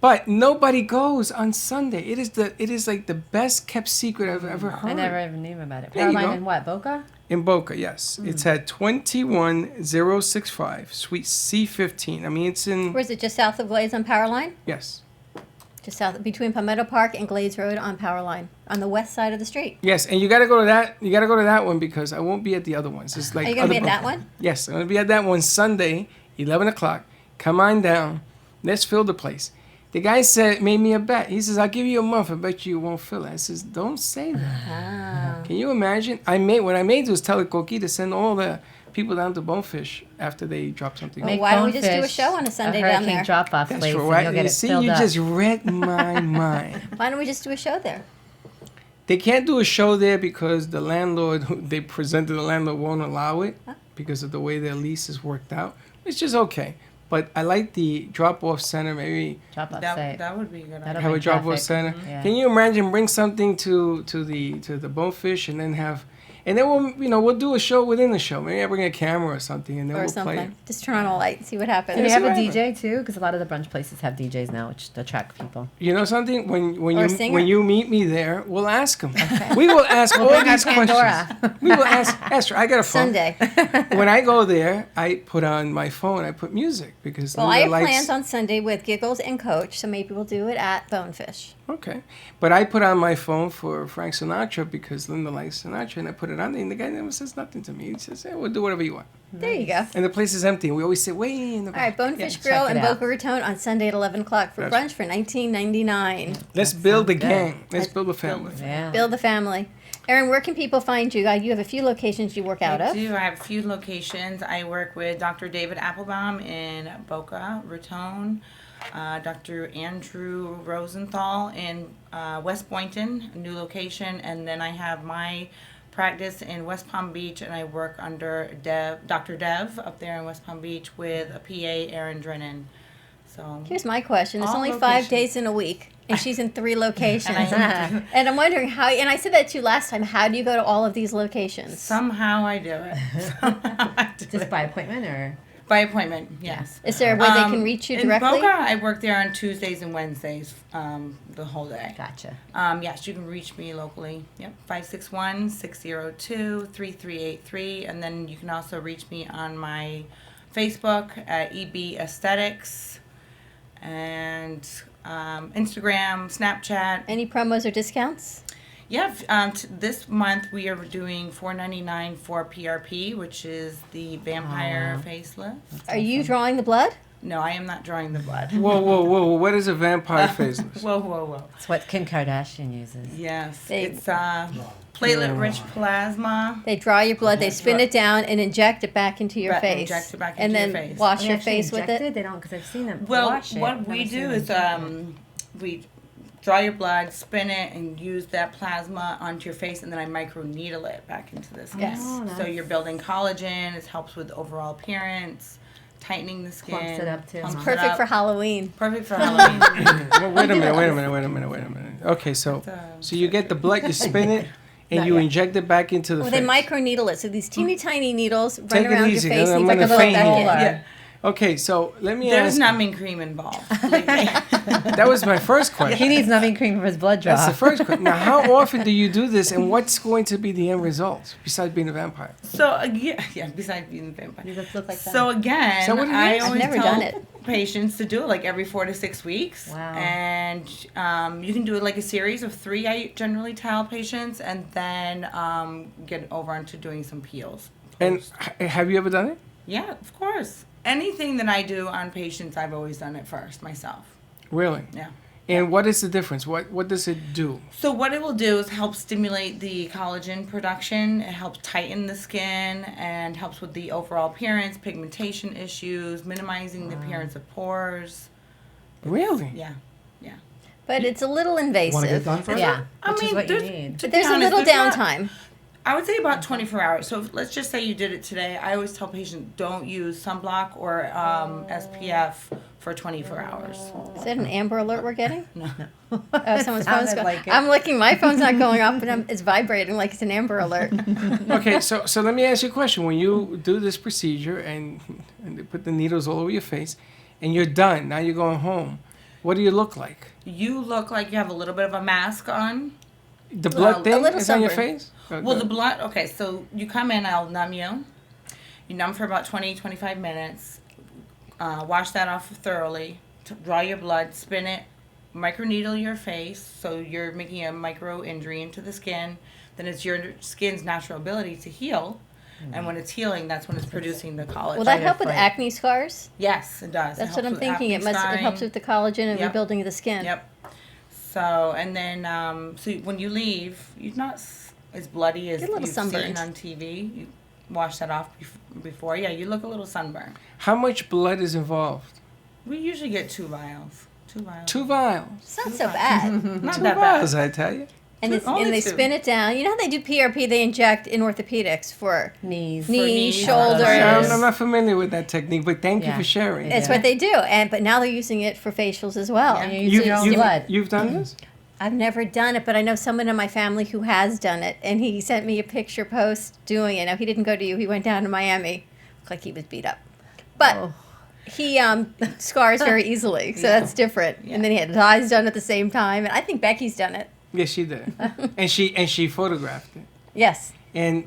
But nobody goes on Sunday. It is like the best kept secret I've ever heard. I never even knew about it. There you Caroline go. in what, Boca? In Boca, yes. It's at 21065, Suite C15. I mean, it's in, Where is it? Just south of Glades on Powerline? yes. Just south, between Palmetto Park and Glades Road on Powerline, on the west side of the street. Yes, and you got to go to that. You got to go to that one because I won't be at the other ones. It's like Are you going to other be at that bu- one? Yes, I'm going to be at that one Sunday, 11 o'clock. Come on down. Let's fill the place. The guy made me a bet. He says, I'll give you a month. I bet you won't fill it. I says, don't say that. Ah. Can you imagine? What I made was tell Coqui to send all the people down to Bonefish after they drop something. Well, Make why don't we just do a Bonefish show on a Sunday a down hurricane there? drop-off That's place, and right. you'll get You it see, filled you up. just read my mind. Why don't we just do a show there? They can't do a show there because the landlord, they presented the landlord won't allow it because of the way their lease is worked out. It's just okay. But I like the drop-off center, maybe Drop-off That, site. that would be a good That'll idea. have a bring drop-off traffic. center. Yeah. Can you imagine bring something to the Bonefish and then we'll do a show within the show. Maybe I bring a camera or something and then Or we'll play it. something. Just turn on a light and see what happens. Do they Yeah, have a see what DJ too? Because a lot of the brunch places have DJs now, which attract people. You know something? When Or a singer. when you meet me there, we'll ask them. We will ask all bring our these questions. Pandora. We will ask. Esther, I got a phone. Sunday. When I go there, I put on my phone. I put music because Well, Linda I have likes. plans on Sunday with Giggles and Coach, so maybe we'll do it at Bonefish. Okay, but I put on my phone for Frank Sinatra because Linda likes Sinatra, and I put it on there, and the guy never says nothing to me. He says, "Hey, we'll do whatever you want." There you go. And the place is empty. We always sit way in the All right, back. Bonefish Yeah, Grill check in it out. Boca Raton on Sunday at 11 o'clock for That's- brunch for $19.99. Let's build a sounds good. gang. Let's build a family. Yeah. Build the family. Erin, where can people find you? You have a few locations you work out I of. do. I have a few locations. I work with Dr. David Applebaum in Boca Raton, Dr. Andrew Rosenthal in West Boynton, a new location, and then I have my practice in West Palm Beach, and I work under Dr. Dev up there in West Palm Beach with a PA, Erin Drennan. So Here's my question. It's All only 5 locations. days in a week, and she's in 3 locations. And And I'm wondering how, and I said that to you last time, how do you go to all of these locations? somehow I do it. Somehow I do Just it. by appointment or? By appointment, yes. Is there a way they can reach you directly? In Boca, I work there on Tuesdays and Wednesdays the whole day. Gotcha. Yes, you can reach me locally. Yep, 561-602-3383. And then you can also reach me on my Facebook at EB Aesthetics and Instagram, Snapchat. Any promos or discounts? Yeah, this month we are doing $4.99 for PRP, which is the vampire facelift. Are you drawing the blood? No, I am not drawing the blood. Whoa, whoa, whoa! What is a vampire faceless? Whoa, whoa, whoa. It's what Kim Kardashian uses. Yes, They- it's platelet-rich plasma. They draw your blood, they spin it down, and inject it back into your Right, face. inject it back and into then your face. wash They your actually face with inject it. They don't, because I've seen them Well, wash it. what Never we seen do them is inject it. we draw your blood, spin it, and use that plasma onto your face, and then I microneedle it back into the skin. Yes. Oh, So nice. you're building collagen. It helps with overall appearance, tightening the skin. Plumps it up, too. plumps It's it Perfect up. for Halloween. Perfect for Halloween. Well, wait a minute. Okay, so you get the blood, you spin it, and Not you yet. inject it back into the Well, face. they microneedle it. So these teeny tiny needles run Take it around easy, your face 'cause and I'm you gonna put it faint back here. in. yeah. Okay, so let me There's ask. numbing cream involved. Believe me. That was my first question. He needs numbing cream for his blood draw. That's the first question. Now, how often do you do this, and what's going to be the end result besides being a vampire? So yeah. Besides being a vampire. You just look like that. So again, Is that what it I is? always I've never tell done it. patients to do it like every 4 to 6 weeks. Wow. And you can do it like a series of 3. I generally tell patients, and then get over into doing some peels. And have you ever done it? Yeah, of course. Anything that I do on patients, I've always done it first myself. Really? Yeah. And what is the difference? What does it do? So what it will do is help stimulate the collagen production. It helps tighten the skin and helps with the overall appearance, pigmentation issues, minimizing the appearance of pores. Really? Yeah. But it's a little invasive. Want to get done first? Yeah, I which mean, is what you there's- need. to be There's a honest, little there's not- downtime. I would say about 24 hours. So let's just say you did it today. I always tell patients don't use sunblock or SPF for 24 hours. Is that an Amber Alert we're getting? No. Oh, someone's phone's Sounded going. like it. I'm looking. My phone's not going off, but it's vibrating like it's an Amber Alert. Okay, so let me ask you a question. When you do this procedure and they put the needles all over your face, and you're done, now you're going home, what do you look like? You look like you have a little bit of a mask on. The blood a thing little is on your sunburn. face? Well, the blood, okay, so you come in, I'll numb you. You numb for about 20, 25 minutes. Wash that off thoroughly. Draw your blood, spin it, microneedle your face, so you're making a micro injury into the skin. Then it's your skin's natural ability to heal. And when it's healing, that's when it's producing the collagen. Will that help with fight. acne scars? Yes, it does. That's It what helps I'm with thinking. acne It helps scarring. with the collagen and Yep. rebuilding of the skin. Yep. So, and then, so when you leave, you're not as bloody as Get a little you've seen sunburned. on TV. You wash that off before. Yeah, you look a little sunburned. How much blood is involved? We usually get 2 vials. 2 vials. 2 vials. It's not so bad. Not 2 that vials, bad. I tell you. And, Only and they 2. spin it down. You know how they do PRP? They inject in orthopedics for Knees. knees, knees, shoulders. I'm not familiar with that technique, but thank you Yeah. for sharing. It's what they do, but now they're using it for facials as well. And you're using your own blood. You've done this? I've never done it, but I know someone in my family who has done it, and he sent me a picture post doing it. Now he didn't go to you; he went down to Miami. Looked like he was beat up, but Oh. he scars very easily, so that's different. Yeah. And then he had his eyes done at the same time, and I think Becky's done it. Yes, she did. and she photographed it. Yes, And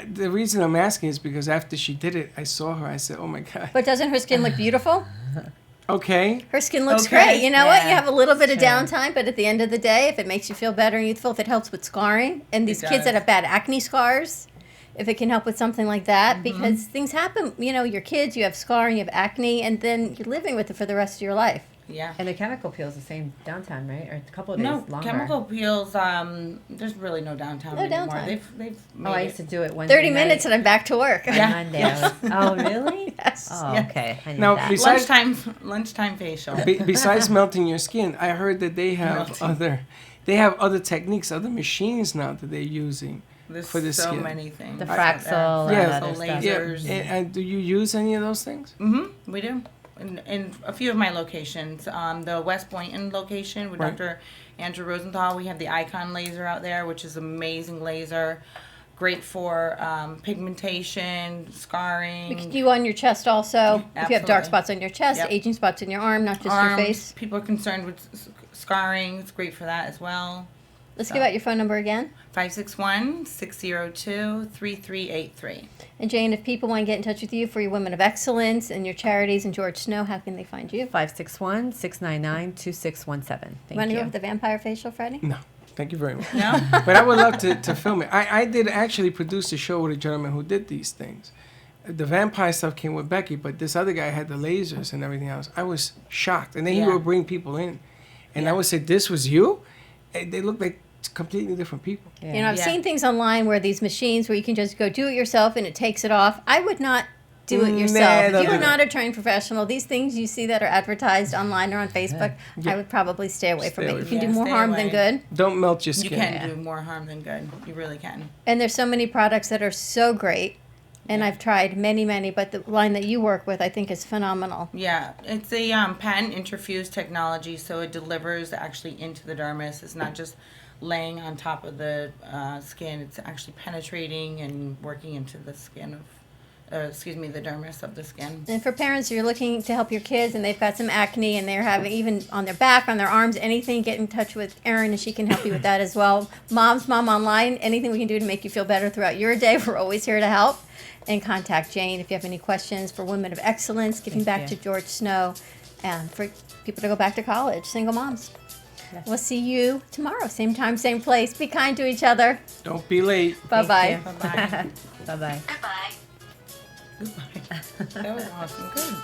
the reason I'm asking is because after she did it, I saw her. I said, "Oh my God." but doesn't her skin look beautiful? Okay. Her skin looks Okay. great. You know what? You Yeah, have a little bit of true. downtime, but at the end of the day, if it makes you feel better and youthful, if it helps with scarring, and these It kids that does. have bad acne scars, if it can help with something like that, because things happen. You know, your kids, you have scarring, you have acne, and then you're living with it for the rest of your life. Yeah. And the chemical peel's the same downtime, right? Or a couple of days No, longer. chemical peels, there's really no downtime No anymore. downtime. They've made Oh, I it. used to do it Wednesday 30 minutes night and I'm back to work. on Yeah. Monday. I was, oh, really? Yes. Oh, Yes. okay. I need Now, that. besides- Lunchtime facial. Besides melting your skin, I heard that they have Melting. other techniques, other machines now that they're using There's for the so skin. many things. The Fraxel and Yeah, other stuff. lasers. And do you use any of those things? We do. In a few of my locations, the West Boynton location with Right. Dr. Andrew Rosenthal, we have the Icon laser out there, which is amazing laser. Great for pigmentation, scarring. We could do on your chest also. If you have dark Absolutely. spots on your chest, Yep. aging spots in your arm, not just your Arms. face. People are concerned with scarring. It's great for that as well. Let's give out your phone number again. 561-602-3383. And Jane, if people want to get in touch with you for your Women of Excellence and your charities and George Snow, how can they find you? 561-699-2617. Thank Want to you. go with the vampire facial, Freddy? No. Thank you very much. No? But I would love to film it. I did actually produce a show with a gentleman who did these things. The vampire stuff came with Becky, but this other guy had the lasers and everything else. I was shocked. And then he Yeah. would bring people in. And I would say, "This was you?" And they looked like completely different people. Yeah. You know, I've Yeah. seen things online where these machines where you can just go do it yourself and it takes it off. I would not do it Nah, yourself. don't If do you're that. not a trained professional, these things you see that are advertised online or on Facebook, I would probably stay away from Stay it. away You from can it. do more Stay harm away. than good. Don't melt your You skin. can do more harm than good. You really can. And there's so many products that are so great. And I've tried many, many, but the line that you work with I think is phenomenal. Yeah, it's a patent interfused technology, so it delivers actually into the dermis. It's not just laying on top of the skin. It's actually penetrating and working into the skin the dermis of the skin. And for parents, you're looking to help your kids and they've got some acne and they're having even on their back, on their arms, anything, get in touch with Erin and she can help you with that as well. Mom's Mom Online, anything we can do to make you feel better throughout your day, we're always here to help. And contact Jane if you have any questions for Women of Excellence, giving back to George Snow, and for people to go back to college, single moms. Yes. We'll see you tomorrow, same time, same place. Be kind to each other. Don't be late. Bye-bye. Bye-bye. Bye-bye. That was awesome. Good.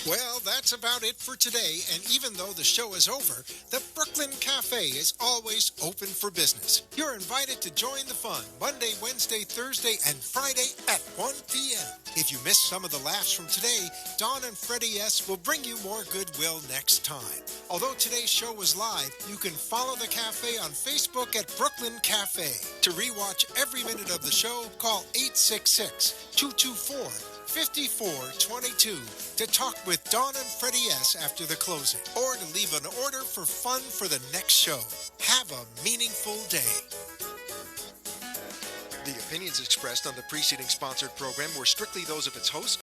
Well, that's about it for today, and even though the show is over, the Brooklyn Cafe is always open for business. You're invited to join the fun Monday, Wednesday, Thursday, and Friday at 1 p.m. If you missed some of the laughs from today, Dawn and Freddy S. will bring you more goodwill next time. Although today's show was live, you can follow the cafe on Facebook at Brooklyn Cafe. To rewatch every minute of the show, call 866-224-5422 to talk with Dawn and Freddy S. after the closing, or to leave an order for fun for the next show. Have a meaningful day. The opinions expressed on the preceding sponsored program were strictly those of its host,